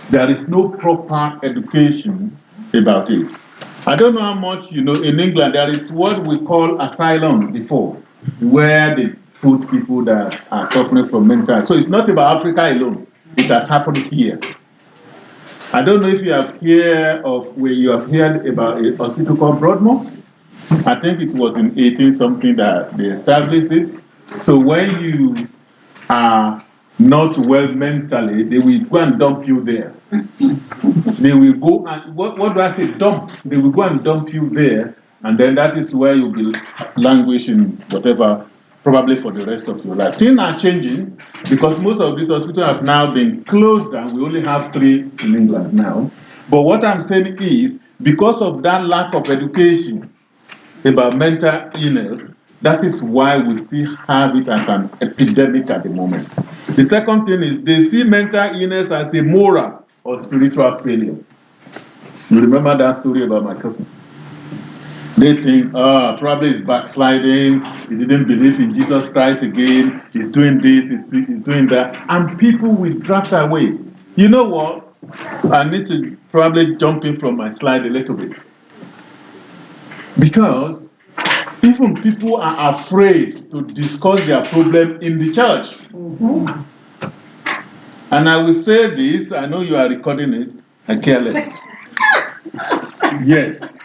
There is no proper education about it. I don't know how much you know. In England, there is what we call asylum before, where they put people that are suffering from mental health. So it's not about Africa alone. It has happened here. I don't know if you have heard about a hospital called Broadmoor. I think it was in 18-something that they established it. So when you are not well mentally, they will go and dump you there. They will go and, what do I say, dump? They will go and dump you there, and then that is where you'll be languishing, whatever, probably for the rest of your life. Things are changing because most of these hospitals have now been closed down. We only have 3 in England now. But what I'm saying is, because of that lack of education about mental illness, that is why we still have it as an epidemic at the moment. The second thing is they see mental illness as a moral or spiritual failure. You remember that story about my cousin? They think, probably he's backsliding, he didn't believe in Jesus Christ again, he's doing this, he's doing that, and people will draft away. You know what? I need to probably jump in from my slide a little bit. Because even people are afraid to discuss their problem in the church. Mm-hmm. And I will say this, I know you are recording it, I care less. Yes.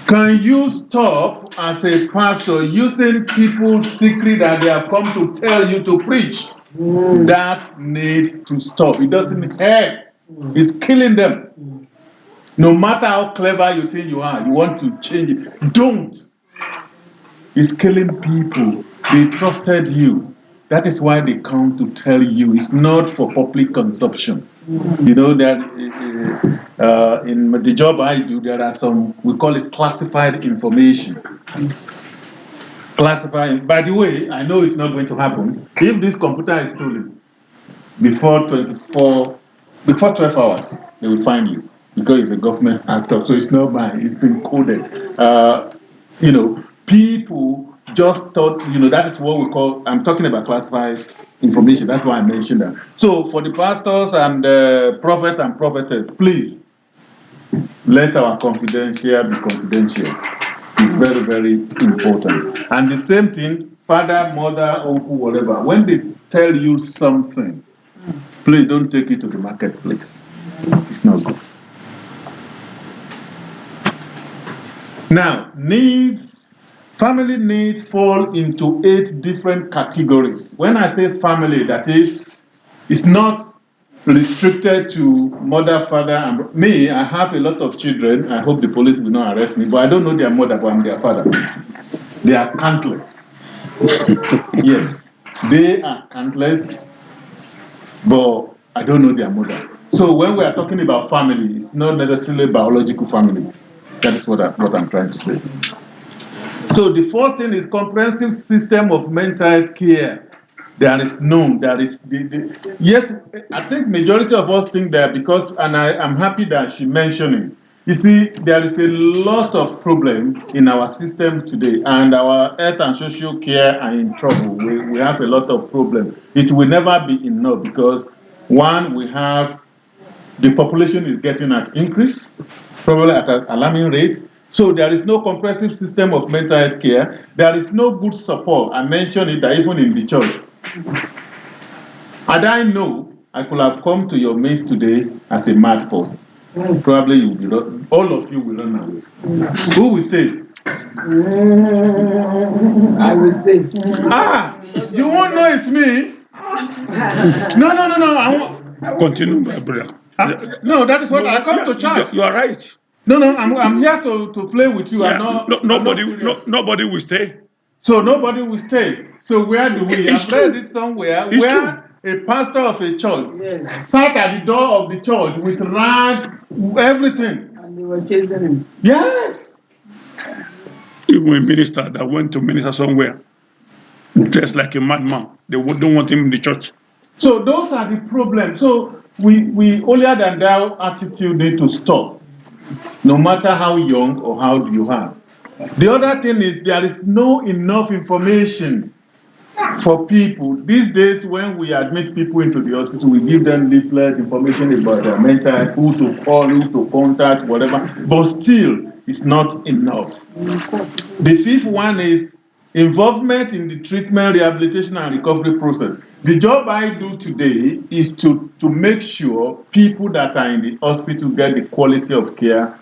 Can you stop as a pastor using people's secret that they have come to tell you to preach? That needs to stop. It doesn't help. It's killing them. No matter how clever you think you are, you want to change it. Don't. It's killing people. They trusted you. That is why they come to tell you. It's not for public consumption. You know that in the job I do, there are some, we call it classified information. Classified. By the way, I know it's not going to happen. If this computer is stolen before 12 hours, they will find you because it's a government actor. So it's not mine. It's been coded. People just thought, that is what we call, I'm talking about classified information. That's why I mentioned that. So for the pastors and prophet and prophetess, please let our confidential be confidential. It's very, very important. And the same thing, father, mother, uncle, whatever, when they tell you something, please don't take it to the marketplace. It's not good. Now, family needs fall into 8 different categories. When I say family, that is, it's not restricted to mother, father, and me. I have a lot of children. I hope the police will not arrest me, but I don't know their mother, but I'm their father. They are countless. Yes, they are countless, but I don't know their mother. So when we are talking about family, it's not necessarily biological family. That is what I'm trying to say. So the first thing is comprehensive system of mental health care. Yes, I think majority of us think that because, and I'm happy that she mentioned it. You see, there is a lot of problem in our system today, and our health and social care are in trouble. We have a lot of problem. It will never be enough because, one, the population is getting at increase, probably at an alarming rate. So there is no comprehensive system of mental health care. There is no good support. I mentioned it that even in the church. Had I known, I could have come to your midst today as a mad person. Probably you will all of you will run away. Who will stay? I will stay. You won't know it's me. No. Continue, my brother. No, that is what I come to church. You are right. No, I'm here to play with you. Yeah, nobody will stay. So nobody will stay. So where do we? I've read it somewhere where a pastor of a church sat at the door of the church with rag, everything. And they were chasing him. Yes. Even a minister that went to minister somewhere, dressed like a madman, they don't want him in the church. So those are the problems. So we holier than thou attitude need to stop, no matter how young or how you are. The other thing is there is no enough information for people. These days, when we admit people into the hospital, we give them leaflet information about their mental health, who to call, who to contact, whatever. But still, it's not enough. The fifth one is involvement in the treatment, rehabilitation, and recovery process. The job I do today is to make sure people that are in the hospital get the quality of care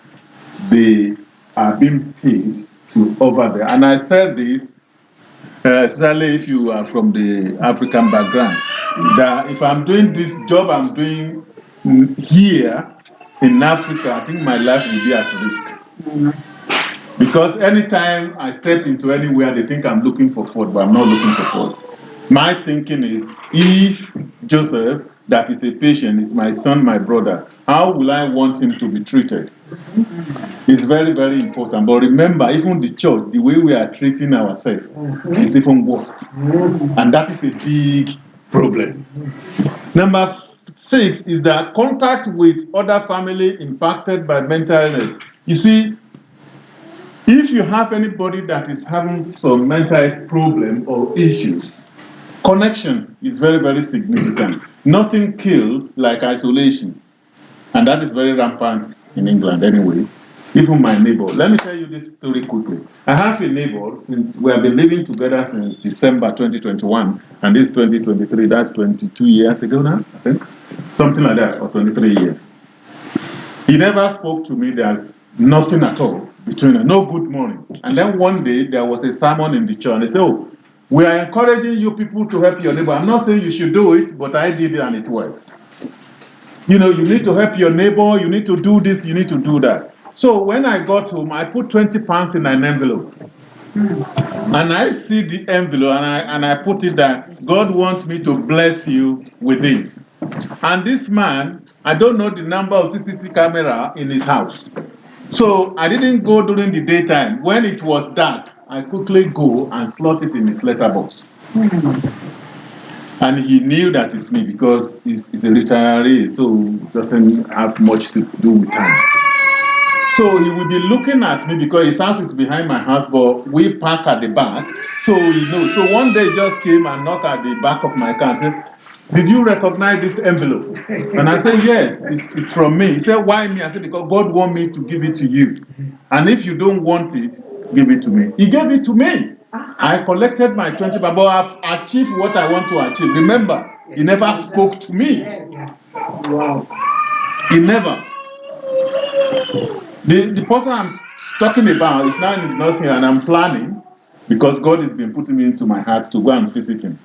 they are being paid to over there. And I said this, especially if you are from the African background, that if I'm doing this job I'm doing here in Africa, I think my life will be at risk. Because anytime I step into anywhere, they think I'm looking for fault, but I'm not looking for fault. My thinking is, if Joseph, that is a patient, is my son, my brother, how will I want him to be treated? It's very, very important. But remember, even the church, the way we are treating ourselves is even worse. And that is a big problem. Number 6 is that contact with other family impacted by mental illness. You see, if you have anybody that is having some mental health problem or issues, connection is very, very significant. Nothing kills like isolation. And that is very rampant in England anyway. Even my neighbor. Let me tell you this story quickly. I have a neighbor, since we have been living together since December 2021, and this is 2023, that's 22 years ago now, I think. Something like that, or 23 years. He never spoke to me, there's nothing at all between us, no good morning. And then one day, there was a sermon in the church, and they said, oh, we are encouraging you people to help your neighbor. I'm not saying you should do it, but I did it and it works. You know, you need to help your neighbor, you need to do this, you need to do that. So when I got home, I put 20 pounds in an envelope. And I see the envelope and I put it that God wants me to bless you with this. And this man, I don't know the number of CCTV camera in his house. So I didn't go during the daytime. When it was dark, I quickly go and slot it in his letterbox. And he knew that it's me because he's a retiree, so doesn't have much to do with time. So he will be looking at me because his house is behind my house, but we park at the back. So he knows. So one day he just came and knocked at the back of my car and said, did you recognize this envelope? And I said, yes, it's from me. He said, why me? I said, because God wants me to give it to you. And if you don't want it, give it to me. He gave it to me. I collected my 20, but I've achieved what I want to achieve. Remember, he never spoke to me. Wow. He never. The person I'm talking about is now in the nursing, and I'm planning because God has been putting me into my heart to go and visit him.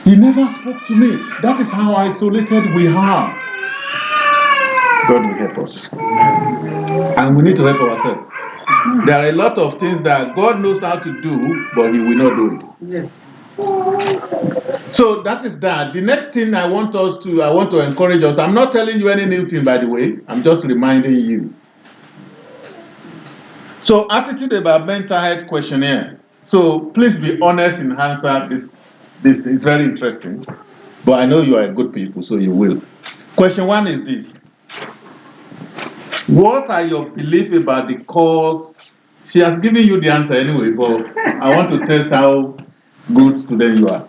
He never spoke to me. That is how isolated we are. God will help us. And we need to help ourselves. There are a lot of things that God knows how to do, but he will not do it. Yes. So that is that. The next thing I want to encourage us. I'm not telling you any new thing, by the way. I'm just reminding you. So attitude about mental health questionnaire. So please be honest in answer this. This is very interesting. But I know you are good people, so you will. Question 1 is this. What are your beliefs about the cause? She has given you the answer anyway, but I want to test how good student you are.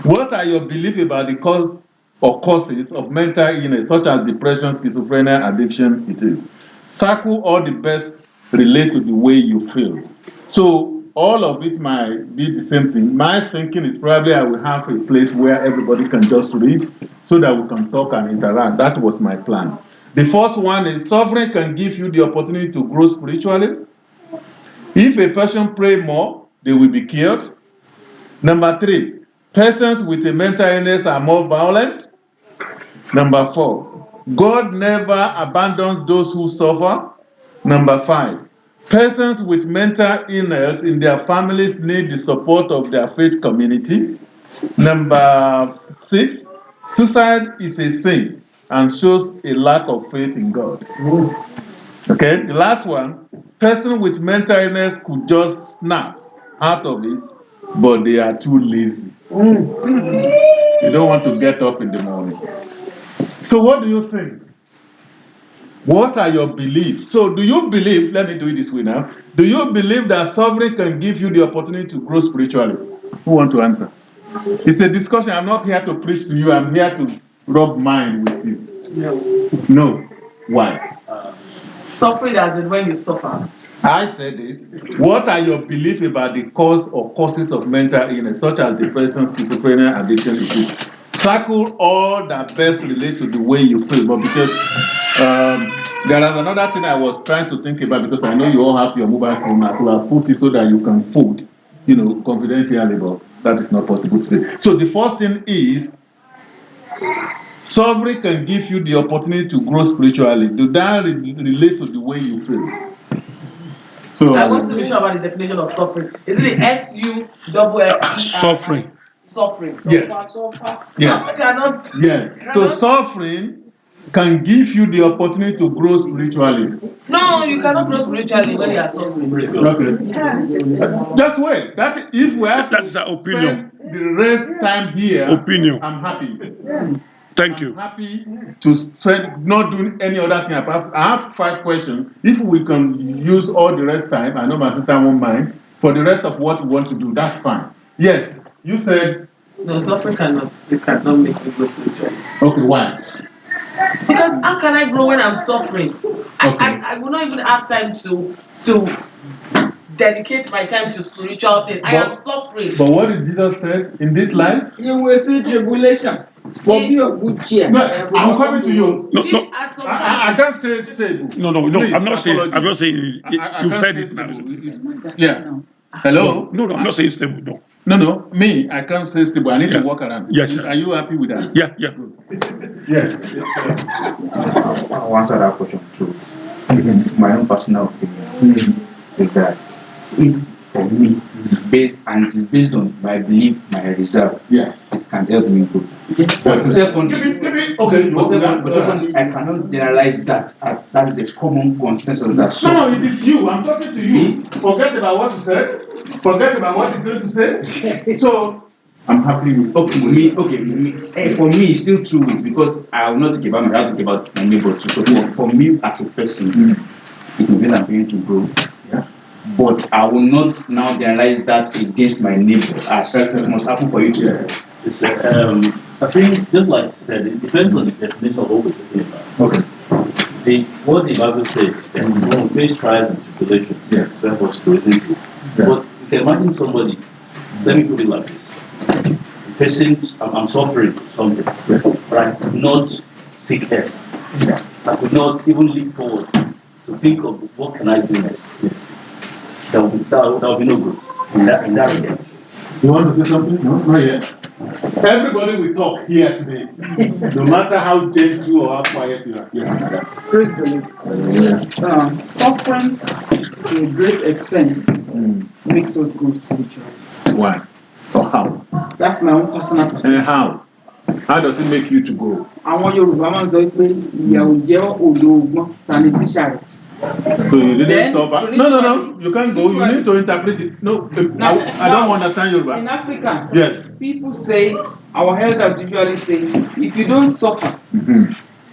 What are your beliefs about the cause or causes of mental illness, such as depression, schizophrenia, addiction? It is. Circle all the best relate to the way you feel. So all of it might be the same thing. My thinking is probably I will have a place where everybody can just read so that we can talk and interact. That was my plan. The first one is suffering can give you the opportunity to grow spiritually. If a person pray more, they will be cured. Number 3, persons with a mental illness are more violent. Number 4, God never abandons those who suffer. Number 5, persons with mental illness in their families need the support of their faith community. Number 6, suicide is a sin and shows a lack of faith in God. Okay, the last one, person with mental illness could just snap out of it, but they are too lazy. They don't want to get up in the morning. So what do you think? What are your beliefs? So do you believe, let me do it this way now, do you believe that suffering can give you the opportunity to grow spiritually? Who want to answer? It's a discussion. I'm not here to preach to you. I'm here to rub mind with you. No. Why? Suffering as in when you suffer. I said this. What are your beliefs about the cause or causes of mental illness, such as depression, schizophrenia, addiction, disease? Circle all that best relate to the way you feel. But because there is another thing I was trying to think about, because I know you all have your mobile phone. I could have put it so that you can vote, confidentially, but that is not possible today. So the first thing is, suffering can give you the opportunity to grow spiritually. Do that relate to the way you feel? So I want to be sure about the definition of suffering. Is it SUFFER? Suffering. Suffering. Yes. Yes. Cannot. Yeah. So suffering can give you the opportunity to grow spiritually. No, you cannot grow spiritually when you are suffering. Okay. Just wait. That if we have That's to our opinion. spend the rest time here, Opinion. I'm happy. Thank you. I'm happy to spend not doing any other thing. I have 5 questions. If we can use all the rest time, I know my sister won't mind. For the rest of what we want to do, that's fine. Yes, you said. No, suffering cannot. You cannot make you grow spiritually. Okay, why? Because how can I grow when I'm suffering? Okay. I will not even have time to dedicate my time to spiritual things. I am suffering. But what did Jesus say in this life? You will see tribulation. For be of good cheer. No, I'm coming to you. No. I can't stay stable. No. Please, I'm not saying. apology. I'm not saying. I You can't said stay it now. stable. Yeah. Hello? No. I'm not saying stable. No. No. Me, I can't stay stable. I need to Yeah. walk around. Yes, sir. Are you happy with that? Yeah. Yes. I'll answer that question too. My own personal opinion is that if for me, it is based on my belief, my reserve, Yeah. it can help me grow. But secondly, I cannot generalize that. That is the common consensus that. No, it is you. I'm talking to you. Forget about what you said. Forget about what he's going to say. So, I'm happy with. For me, it's still two ways because I will not talk about I will talk about my neighbor too. So for me as a person, it means I'm going to grow. Yeah. But I will not now generalize that against my neighbor as it must happen for you to. I think, just like you said, it depends on the definition of what we're talking about. Okay. What the Bible says is that we will face trials and tribulations. Yes. So help us to resist it. Yeah. But you can imagine somebody, let me put it like this. The person, I'm suffering from something, Yes. but I could not seek help. Yeah. I could not even leap forward to to think of what can I do next. That will be no good in that regard. You want to say something? No, not yet. Everybody will talk here today, no matter how gentle or how quiet you are. Yes. Praise the Lord. Suffering to a great extent makes us grow spiritually. Why? Or how? That's my own personal perspective. And how? How does it make you to grow? Àwọn Yorùbá máa ń sọ pé ìyàwó jẹ́ olóògbọ́n ta ni tíṣà rẹ̀. So you didn't Then suffer. No. You can't go. You need to interpret it. No, I don't understand Yoruba. In Africa, Yes. people say, our elders usually say, if you don't suffer,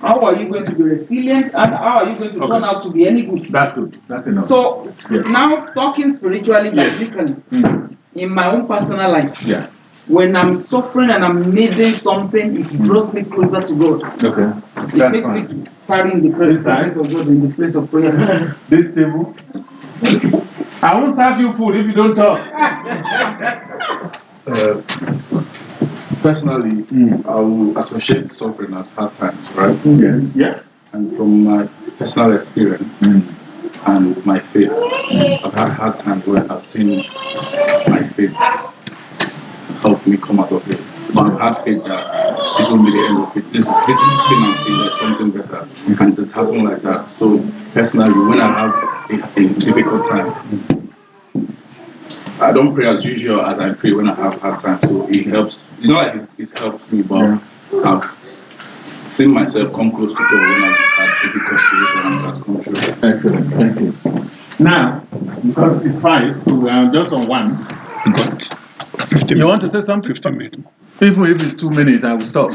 how are you going to be resilient and how are you going to turn out to be any good? That's good. That's enough. So Yes. now talking spiritually, Yes. biblically, in my own personal life, Yeah. when I'm suffering and I'm needing something, it draws me closer to God. Okay. It That's makes me fine. to carry in the presence of God in the place of prayer. This table. I won't serve you food if you don't talk. Personally, I will associate suffering as hard times, right? Yes. Yeah. And from my personal experience and my faith, I've had hard times where I've seen my faith help me come out of it. But I've had faith that this won't be the end of it. This thing I'm seeing, there's something better. And it's happened like that. So personally, when I have a difficult time, I don't pray as usual as I pray when I have hard time. So it helps. It's not like it helps me, but I've seen myself come close to God when I've had difficult situations and it has come through. Excellent. Thank you. Now, because it's 5, we are just on 1. You want to say something? 15 minutes. Even if it's 2 minutes, I will stop.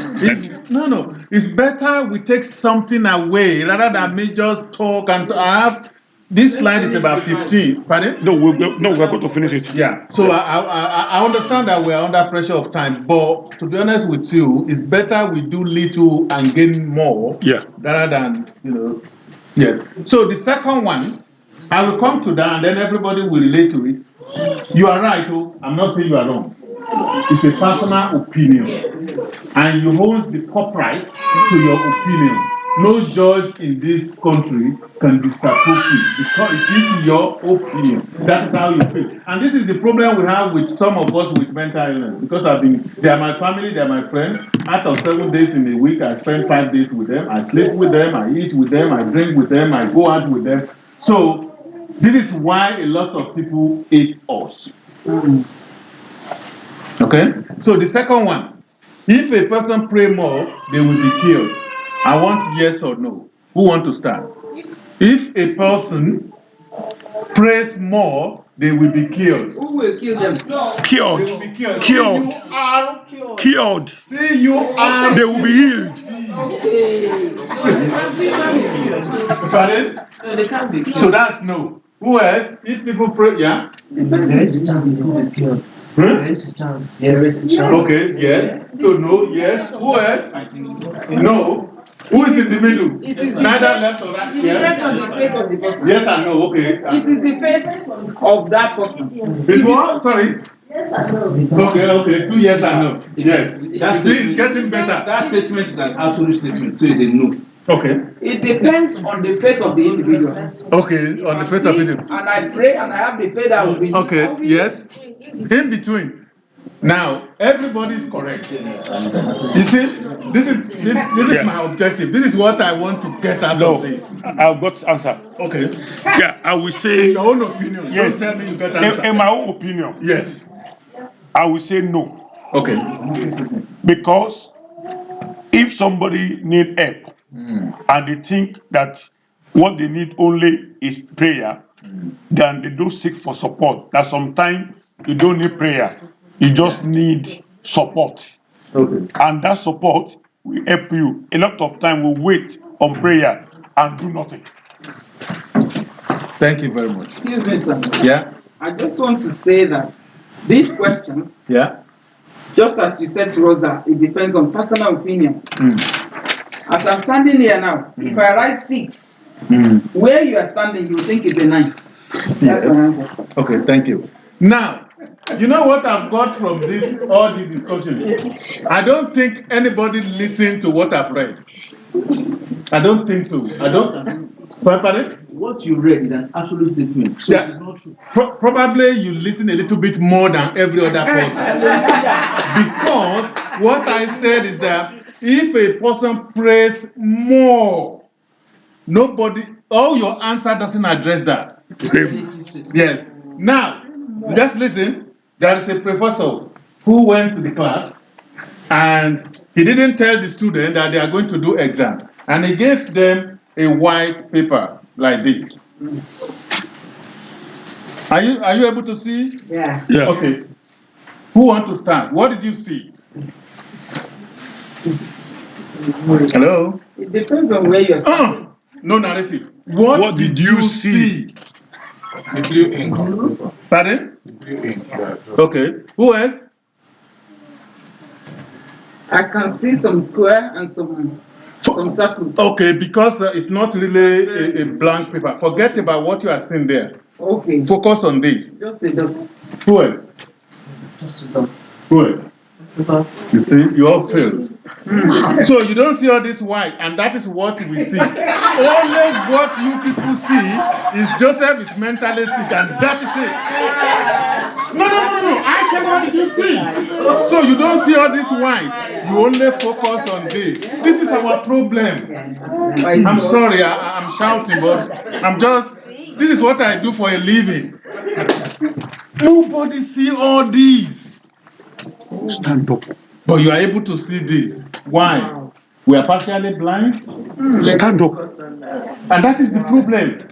No. It's better we take something away rather than me just talk and have. This slide is about 15. Pardon? No, we're going to finish it. Yeah. So I understand that we are under pressure of time, but to be honest with you, it's better we do little and gain more. Yeah. Rather than, Yes. So the second one, I will come to that and then everybody will relate to it. You are right, I'm not saying you are wrong. It's a personal opinion. And you hold the copyright to your opinion. No judge in this country can disapprove it because it is your opinion. That is how you feel. And this is the problem we have with some of us with mental illness. Because they are my family, they are my friends. Out of 7 days in a week, I spend 5 days with them. I sleep with them, I eat with them, I drink with them, I go out with them. So this is why a lot of people hate us. Okay? So the second one, if a person pray more, they will be killed. I want yes or no. Who want to start? If a person prays more, they will be killed. Who will kill them? Killed. They will be killed. Killed. Killed. See, you are. They will be healed. Pardon? No, they can't be killed. So that's no. Who else? If people pray, yeah? There is a chance they could be killed. There is a chance. Yes. Okay, yes. So no, yes. Who else? No. Who is in the middle? Neither left or right. It depends Yes. on the faith of the person. Yes and no. Okay. It is the faith of that person. This one? Sorry. Okay. 2 yes and no. Yes. See, it's getting better. That statement is an absolute statement, so it is no. Okay. It depends on the faith of the individual. Okay. On the faith of it. And I pray and I have the faith that will be. Okay. Yes. In between. Now, everybody is correct. You see, this is my objective. This is what I want to get out of this. I've got answer. Okay. Yeah, I will say. Your own opinion. Yes. Don't tell me you get answer. In my own opinion, Yes. I will say no. Okay. Because if somebody need help and they think that what they need only is prayer, then they don't seek for support. That sometimes you don't need prayer, you just need support. Okay. And that support will help you. A lot of time we wait on prayer and do nothing. Thank you very much. Excuse me, sir. Yeah. I just want to say that these questions, Yeah. just as you said to us that it depends on personal opinion. As I'm standing here now, if I write 6, where you are standing, you think it's a 9. That's Yes. my answer. Okay. Thank you. Now, you know what I've got from all the discussion? I don't think anybody listened to what I've read. I don't think so. I don't. Pardon? What you read is an absolute statement, so Yeah. it's not true. Probably you listen a little bit more than every other person. Because what I said is that if a person prays more, nobody, all your answer doesn't address that. It's a relative statement. Yes. Now, just listen. There is a professor who went to the class and he didn't tell the student that they are going to do exam. And he gave them a white paper like this. Are you able to see? Yeah. Yeah. Okay. Who want to start? What did you see? Hello? It depends on where you're starting. No narrative. What did you see? The blue ink. Pardon? The blue ink. Yeah. Okay. Who else? I can see some square and some circles. Okay, because it's not really a blank paper. Forget about what you are seeing there. Okay. Focus on this. Just a dot. Who else? Who else? You see, you all failed. So you don't see all this white, and that is what we see. Only what you people see is Joseph is mentally sick, and that is it. No. I said, what did you see? So you don't see all this white. You only focus on this. This is our problem. I'm sorry, I'm shouting, but I'm just. This is what I do for a living. Nobody see all these. Stand up. But you are able to see this. Why? We are partially blind. Stand up. And that is the problem.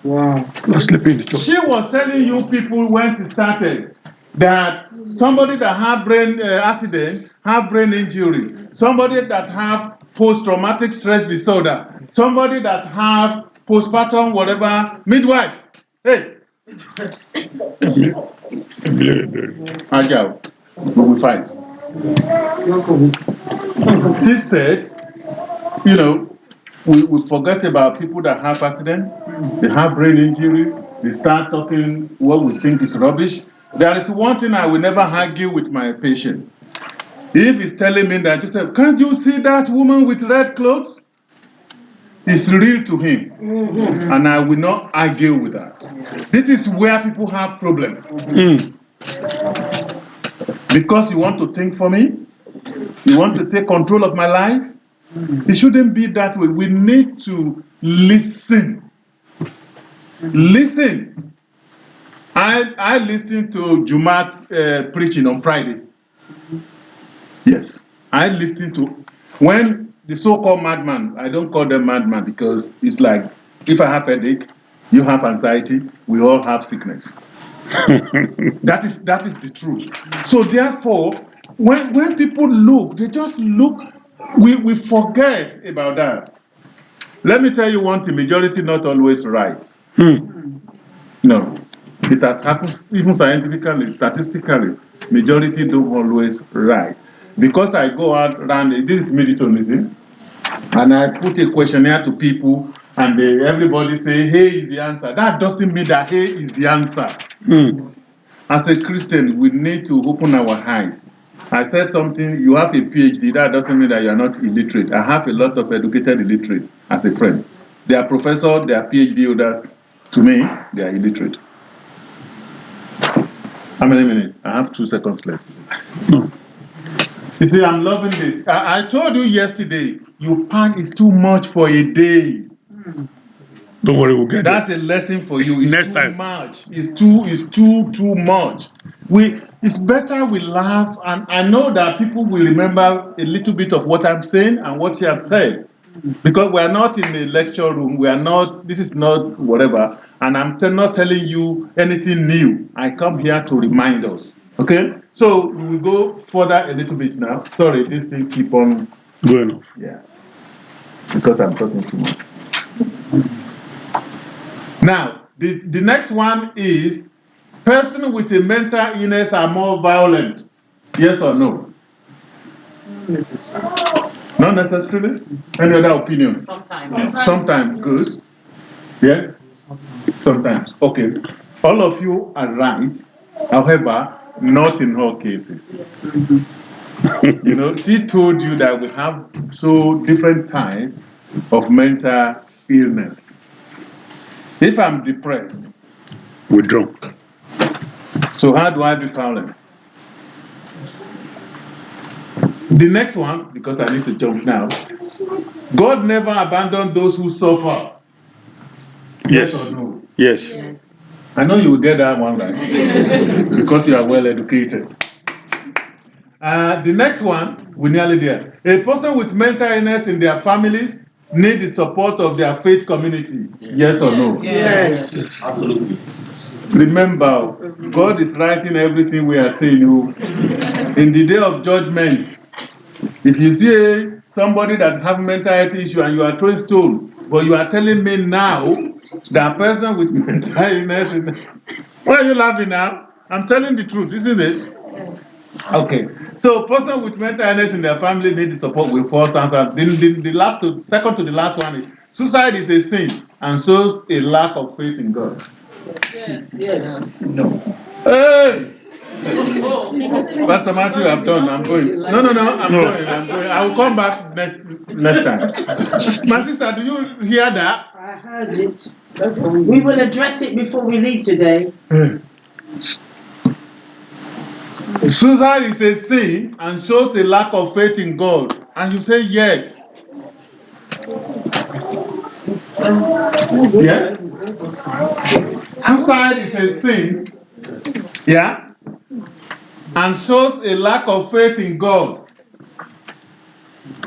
Wow. You're sleeping in the church. She was telling you people when she started that somebody that have brain accident, have brain injury, somebody that have post-traumatic stress disorder, somebody that have postpartum whatever, midwife. Hey. Agile. We will fight. She said, you know, we forget about people that have accident, they have brain injury, they start talking what we think is rubbish. There is one thing I will never argue with my patient. If he's telling me that, Joseph, can't you see that woman with red clothes? It's real to him. And I will not argue with that. This is where people have problems. Because you want to think for me? You want to take control of my life? It shouldn't be that way. We need to listen. Listen. I listened to Jumat preaching on Friday. Yes. I listened to when the so-called madman, I don't call them madman because it's like if I have headache, you have anxiety, we all have sickness. That is the truth. So therefore, when people look, they just look. We forget about that. Let me tell you one thing: majority not always right. No, it has happened even scientifically, statistically. Majority don't always right. Because I go out around. This is meditonism, and I put a questionnaire to people, and everybody say, "Hey is the answer." That doesn't mean that hey is the answer. As a Christian, we need to open our eyes. I said something, you have a PhD, that doesn't mean that you are not illiterate. I have a lot of educated illiterates as a friend. They are professors, they are PhD holders. To me, they are illiterate. How many minutes? I have 2 seconds left. You see, I'm loving this. I told you yesterday, your pack is too much for a day. Don't worry, we'll get That's a lesson for you. It's Next too time. much. It's too much. It's better we laugh, and I know that people will remember a little bit of what I'm saying and what she has said. Because we are not in a lecture room, this is not whatever, and I'm not telling you anything new. I come here to remind us. Okay? So we will go further a little bit now. Sorry, this thing keep on going off. Yeah. Because I'm talking too much. Now, the next one is persons with a mental illness are more violent. Yes or no? Not necessarily. Any other opinion? Sometimes. Sometimes. Good. Yes? Sometimes. Okay. All of you are right. However, not in all cases. You know, she told you that we have so different types of mental illness. If I'm depressed, Withdraw. so how do I be violent? The next one, because I need to jump now. God never abandoned those who suffer. Yes or no? Yes. I know you will get that one right because you are well educated. The next one, we're nearly there. A person with mental illness in their families need the support of their faith community. Yes or no? Yes. Absolutely. Remember, God is writing everything we are saying. In the day of judgment, if you see somebody that have mental health issue and you are throwing stone, but you are telling me now that person with mental illness is... Why are you laughing now? I'm telling the truth, isn't it? Okay. So person with mental illness in their family need the support with false answers. Second to the last one is suicide is a sin and shows a lack of faith in God. Yes. No. Hey! Pastor Matthew, I'm done. I'm going. No. I'm going. I will come back next time. My sister, do you hear that? I heard it. We will address it before we leave today. Suicide is a sin and shows a lack of faith in God. And you say yes. Yes? Suicide is a sin. Yeah? And shows a lack of faith in God.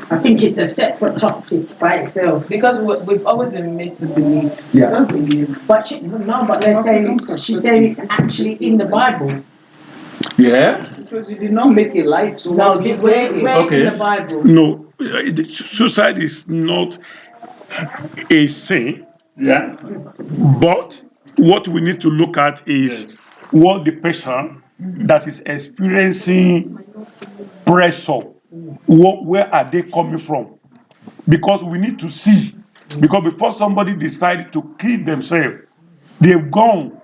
I think it's a separate topic by itself. Because we've always been made to believe. Yeah. Don't believe. But they're saying she's saying it's actually in the Bible. Yeah? Because you did not make a life. So No, where Okay. in the Bible? No, suicide is not a sin. Yeah. But what we need to look at is what the person that is experiencing pressure, where are they coming from? Because we need to see. Because before somebody decides to kill themselves, they've gone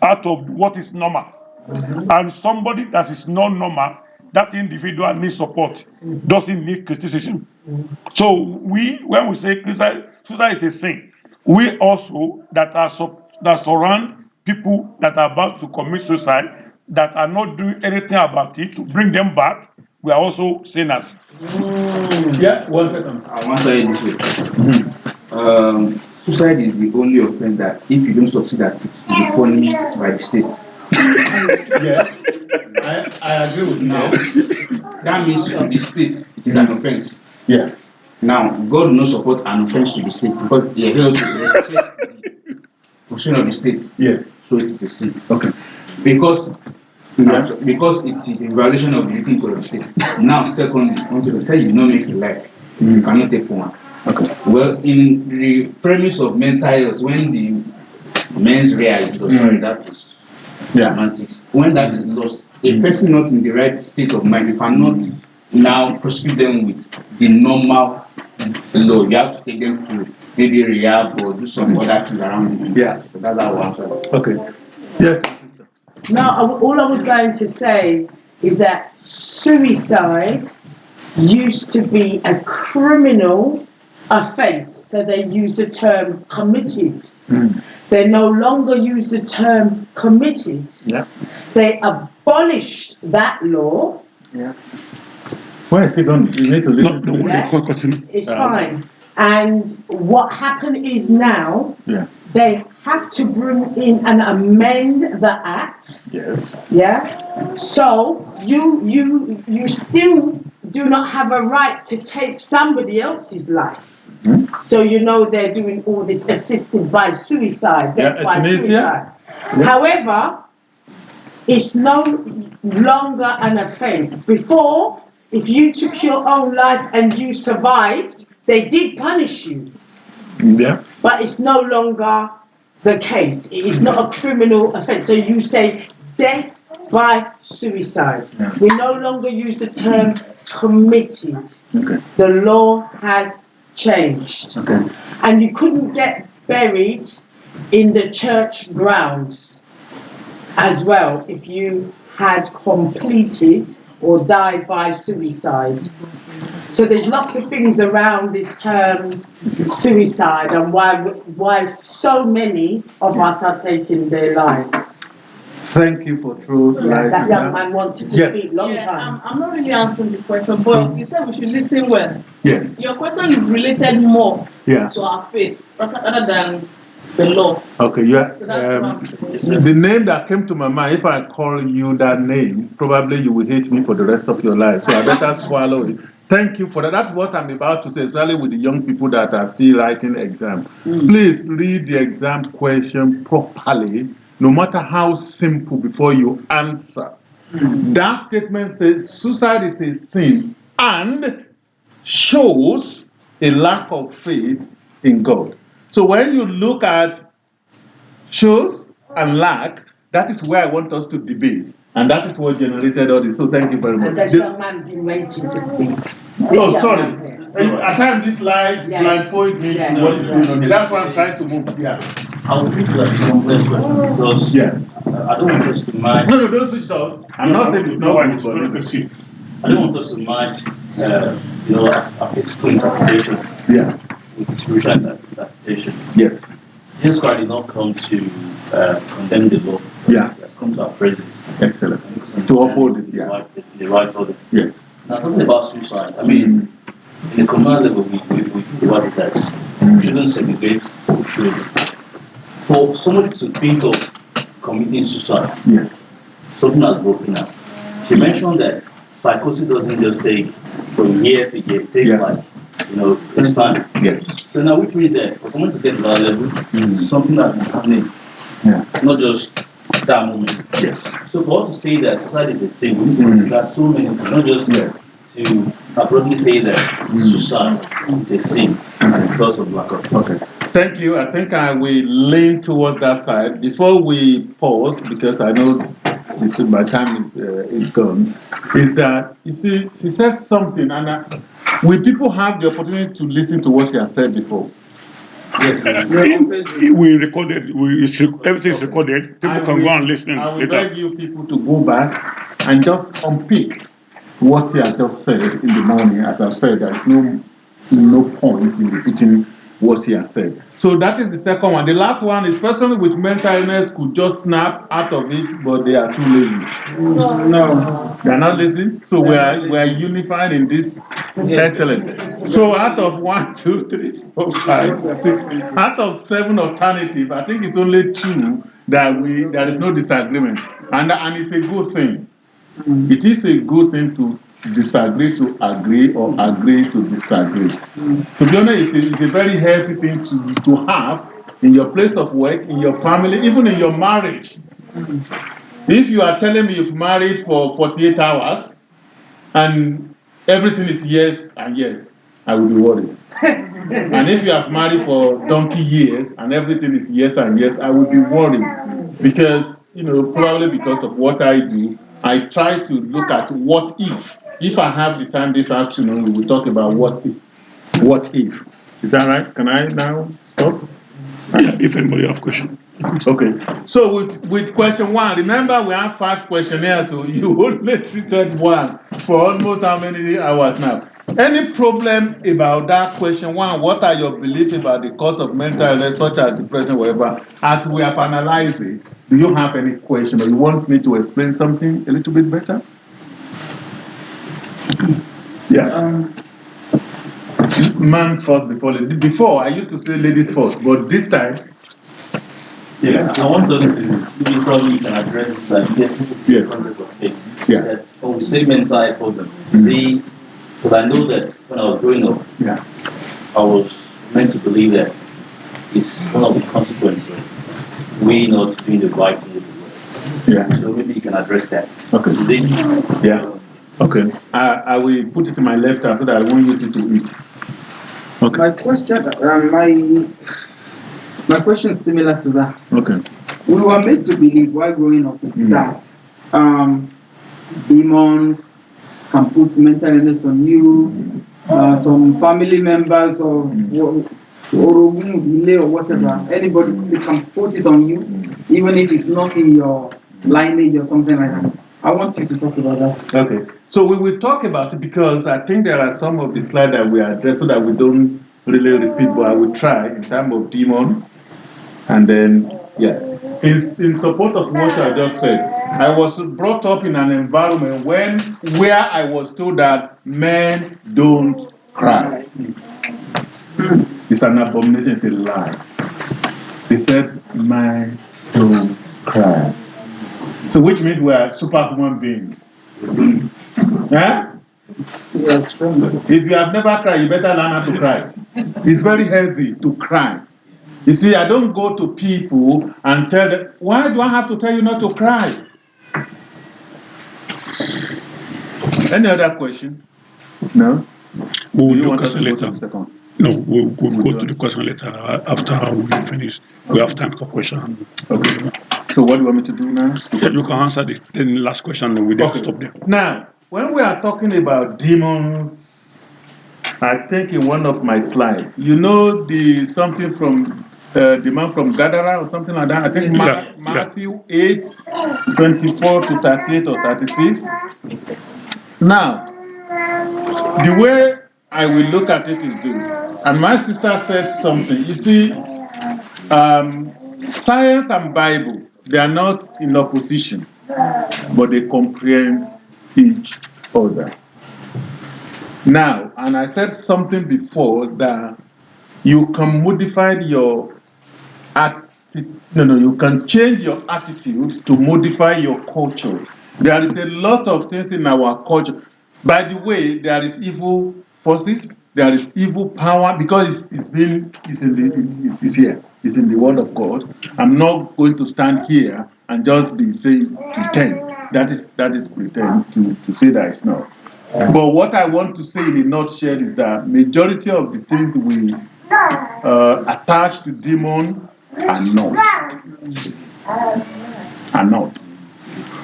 out of what is normal. And somebody that is not normal, that individual needs support, doesn't need criticism. So when we say suicide is a sin, we also that surround people that are about to commit suicide, that are not doing anything about it to bring them back, we are also sinners. Yeah, 1 second. I want to say it this way. Suicide is the only offense that if you don't succeed at it, you will be punished by the state. Yes. I agree with you. Now, that means to the state, it is an offense. Yeah. Now, God will not support an offense to the state because He has to respect the position of the state. Yes. So it is a sin. Okay. Because it is a violation of the written code of the state. Now, secondly, I want to tell you, not make a life. You cannot take one. Okay. Well, in the premise of mental health, when the mens rea, sorry, that is semantics. When that is lost, a person not in the right state of mind, you cannot now prosecute them with the normal law. You have to take them to maybe rehab or do some other things around it. Yeah. So that's how I answer. Okay. Yes, sister. Now, all I was going to say is that suicide used to be a criminal offense, so they used the term committed. They no longer use the term committed. Yeah. They abolished that law. Yeah. Why is it done? You need to listen to it. Continue. It's fine. And what happened is now they have to bring in and amend the act. Yes. Yeah. So you still do not have a right to take somebody else's life. So they're doing all this assisted by suicide, death by suicide. However, it's no longer an offense. Before, if you took your own life and you survived, they did punish you. Yeah. But it's no longer the case. It is not a criminal offense. So you say death by suicide. Yeah. We no longer use the term committed. Okay. The law has changed. Okay. And you couldn't get buried in the church grounds as well if you had completed or die by suicide. So there's lots of things around this term suicide and why so many of us are taking their lives. Thank you for true light. That young man wanted to speak long time. I'm not really answering the question, but you said we should listen well. Yes. Your question is related more Yeah. to our faith rather than the law. Okay, yeah. So that's what I'm saying. The name that came to my mind, if I call you that name, probably you will hate me for the rest of your life. So I better swallow it. Thank you for that. That's what I'm about to say, especially with the young people that are still writing exams. Please read the exam question properly, no matter how simple, before you answer. That statement says suicide is a sin and shows a lack of faith in God. So when you look at shows and lack, that is where I want us to debate. And that is what generated all this. So thank you very much. And this young man been waiting to speak. Oh, sorry. At times this slide blindfold me to what is going on. That's why I'm trying to move. Yeah. I'll read that complex question because I don't want us to match. No, don't switch off. I'm not saying it's not good, but I don't want us to match, a physical interpretation with spiritual interpretation. Yes. Jesus Christ did not come to condemn the law. He has come to uphold it. Excellent. To uphold it, the right order. Yes. Now, talking about suicide, I mean, in the command level, we think about it as we shouldn't segregate children. For somebody to think of committing suicide, something has broken up. She mentioned that psychosis doesn't just take from year to year, it takes expand. Yes. So now, which means that for someone to get to that level, something has been happening. Not just that moment. Yes. So for us to say that suicide is a sin, we need to consider so many things, not just to abruptly say that suicide is a sin because of lack of. Okay. Thank you. I think I will lean towards that side. Before we pause, because I know my time is gone, is that, you see, she said something, and will people have the opportunity to listen to what she has said before? Yes, we recorded. Everything is recorded. People can go and listen. I will beg you people to go back and just unpick what she has just said in the morning. As I've said, there is no point in repeating what he has said. So that is the second one. The last one is persons with mental illness could just snap out of it, but they are too lazy. No. They are not lazy. So we are unified in this. Excellent. So out of 1, 2, 3, 4, 5, 6, out of 7 alternatives, I think it's only 2 that there is no disagreement, and it's a good thing. It is a good thing to disagree to agree or agree to disagree. To be honest, it's a very healthy thing to have in your place of work, in your family, even in your marriage. If you are telling me you've married for 48 hours and everything is yes and yes, I will be worried. And if you have married for donkey years and everything is yes and yes, I will be worried. Because, probably because of what I do, I try to look at what if. If I have the time this afternoon, we will talk about what if. What if? Is that right? Can I now stop? If anybody have a question. Okay. So with question 1, remember we have 5 questionnaires, so you only treated 1 for almost how many hours now? Any problem about that question 1? What are your beliefs about the cause of mental illness, such as depression, whatever? As we have analyzed it, do you have any question, or you want me to explain something a little bit better? Yeah. Man first before ladies. Before I used to say ladies first, but this time. Yeah, I want us to probably you can address it like the context of faith. Yeah. That when we say mental health problem, because I know that when I was growing up, I was meant to believe that it's one of the consequences of we not doing the right thing with the world. Yeah. So maybe you can address that. Okay. Yeah. Okay. I will put it in my left hand so that I won't use it to eat. Okay. My question, my question is similar to that. Okay. We were made to believe while growing up that demons can put mental illness on you. Some family members or whatever, anybody can put it on you, even if it's not in your lineage or something like that. I want you to talk about that. Okay. So we will talk about it because I think there are some of the slides that we address so that we don't really repeat, but I will try in terms of demon. And then, yeah. In support of what I just said, I was brought up in an environment where I was told that men don't cry. It's an abomination, it's a lie. They said men don't cry. So which means we are superhuman beings. Huh? Yes, If you have never cried, you better learn how to cry. It's very healthy to cry. You see, I don't go to people and tell them, why do I have to tell you not to cry? Any other question? No? We will You do want us question to go to later. the second? No, we'll go to the question later after we finish. We have time for question. Okay. So what do you want me to do now? Yeah, you can answer the last question and we then stop there. Now, when we are talking about demons, I think in one of my slides, you know the something from the man from Gadara or something like that. I think Matthew 8, 24 to 38 or 36. Now, the way I will look at it is this, and my sister said something. You see, science and Bible, they are not in opposition, but they comprehend each other. Now, and I said something before that you can modify your attitude. You can change your attitudes to modify your culture. There is a lot of things in our culture. By the way, there is evil forces, there is evil power because it's here. It's in the Word of God. I'm not going to stand here and just be saying pretend. That is pretend to say that it's not. But what I want to say in a nutshell is that majority of the things we attach to demon are not.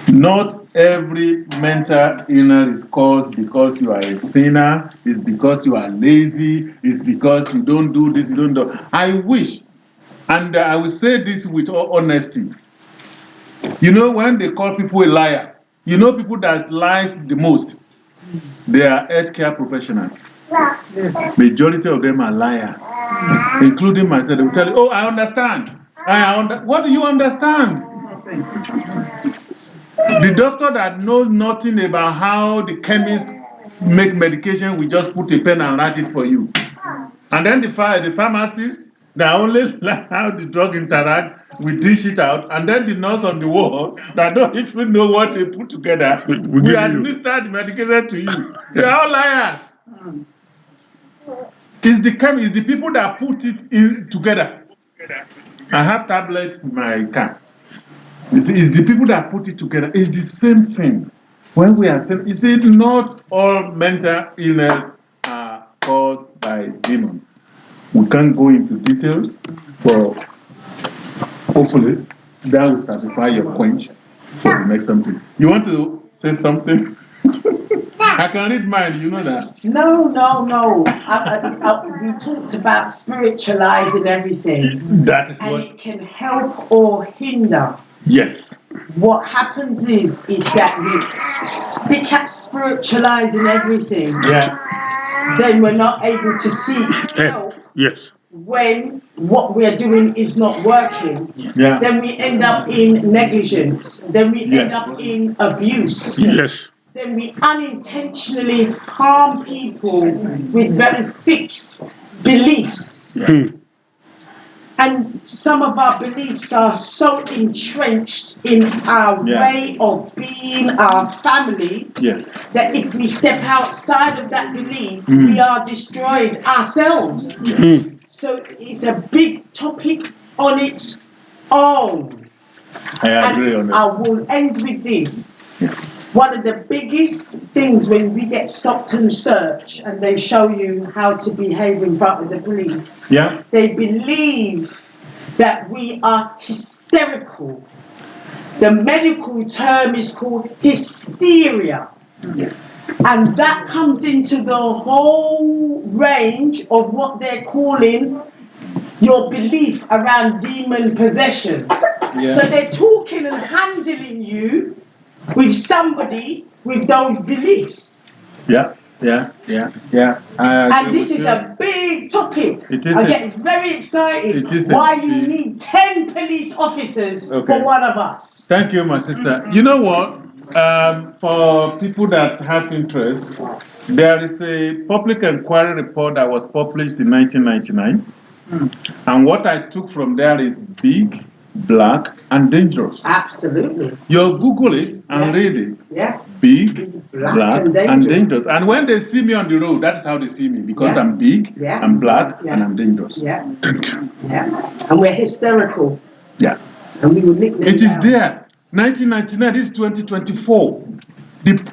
Not every mental illness is caused because you are a sinner, it's because you are lazy, it's because you don't do this, you don't do. I wish, and I will say this with all honesty. You know, when they call people a liar, you know people that lies the most, they are healthcare professionals. Majority of them are liars, including myself. They will tell you, oh, I understand. What do you understand? The doctor that knows nothing about how the chemist make medication will just put a pen and write it for you. And then the pharmacist that only learn how the drug interact, we dish it out. And then the nurse on the wall that don't even know what they put together, we administer the medication to you. They are all liars. It's the people that put it in together. I have tablets in my car. It's the people that put it together. It's the same thing. When we are saying, you see, not all mental illness are caused by demons. We can't go into details, but hopefully that will satisfy your quench for the next something. You want to say something? I can read mine, you know that. No. We talked about spiritualizing everything. That is and it can help or hinder. Yes. What happens is that we stick at spiritualizing everything. Yeah. Then we're not able to seek help. Yes. When what we're doing is not working, then we end up in negligence. Then we end up in abuse. Yes. Then we unintentionally harm people with very fixed beliefs. And some of our beliefs are so entrenched in our way of being, our family, that if we step outside of that belief, we are destroyed ourselves. So it's a big topic on its own. I agree on that. I will end with this. One of the biggest things when we get stopped and searched and they show you how to behave in front of the police, they believe that we are hysterical. The medical term is called hysteria. And that comes into the whole range of what they're calling your belief around demon possession. So they're talking and handling you with somebody with those beliefs. Yeah. And this is a big topic. I get very excited why you need 10 police officers for one of us. Thank you, my sister. You know what? For people that have interest, there is a public inquiry report that was published in 1999. And what I took from there is big, black, and dangerous. Absolutely. You'll Google it and read it. Yeah. Big, black, and dangerous. And when they see me on the road, that's how they see me, because I'm big, I'm black, and I'm dangerous. Yeah. And we're hysterical. Yeah. And we will nickname it is there. 1999, this is 2024.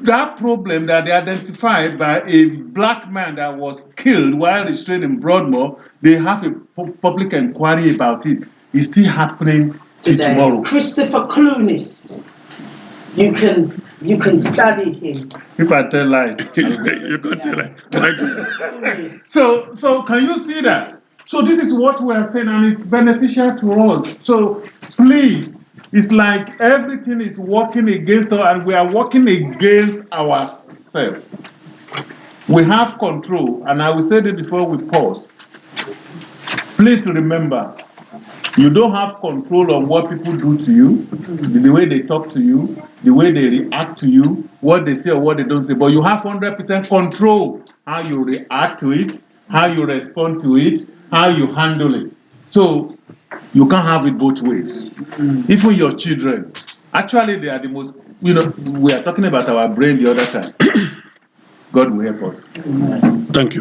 That problem that they identified by a black man that was killed while restrained in Broadmoor, they have a public inquiry about it. It's still happening till tomorrow. Christopher Clunis. You can study him. If I tell lies, you can't tell lies. So can you see that? So this is what we are saying, and it's beneficial to us. So please, it's like everything is working against us, and we are working against ourselves. We have control, and I will say this before we pause. Please remember, you don't have control on what people do to you, the way they talk to you, the way they react to you, what they say or what they don't say, but you have 100% control how you react to it, how you respond to it, how you handle it. So you can't have it both ways. Even your children, actually they are the most, we are talking about our brain the other time. God will help us. Thank you.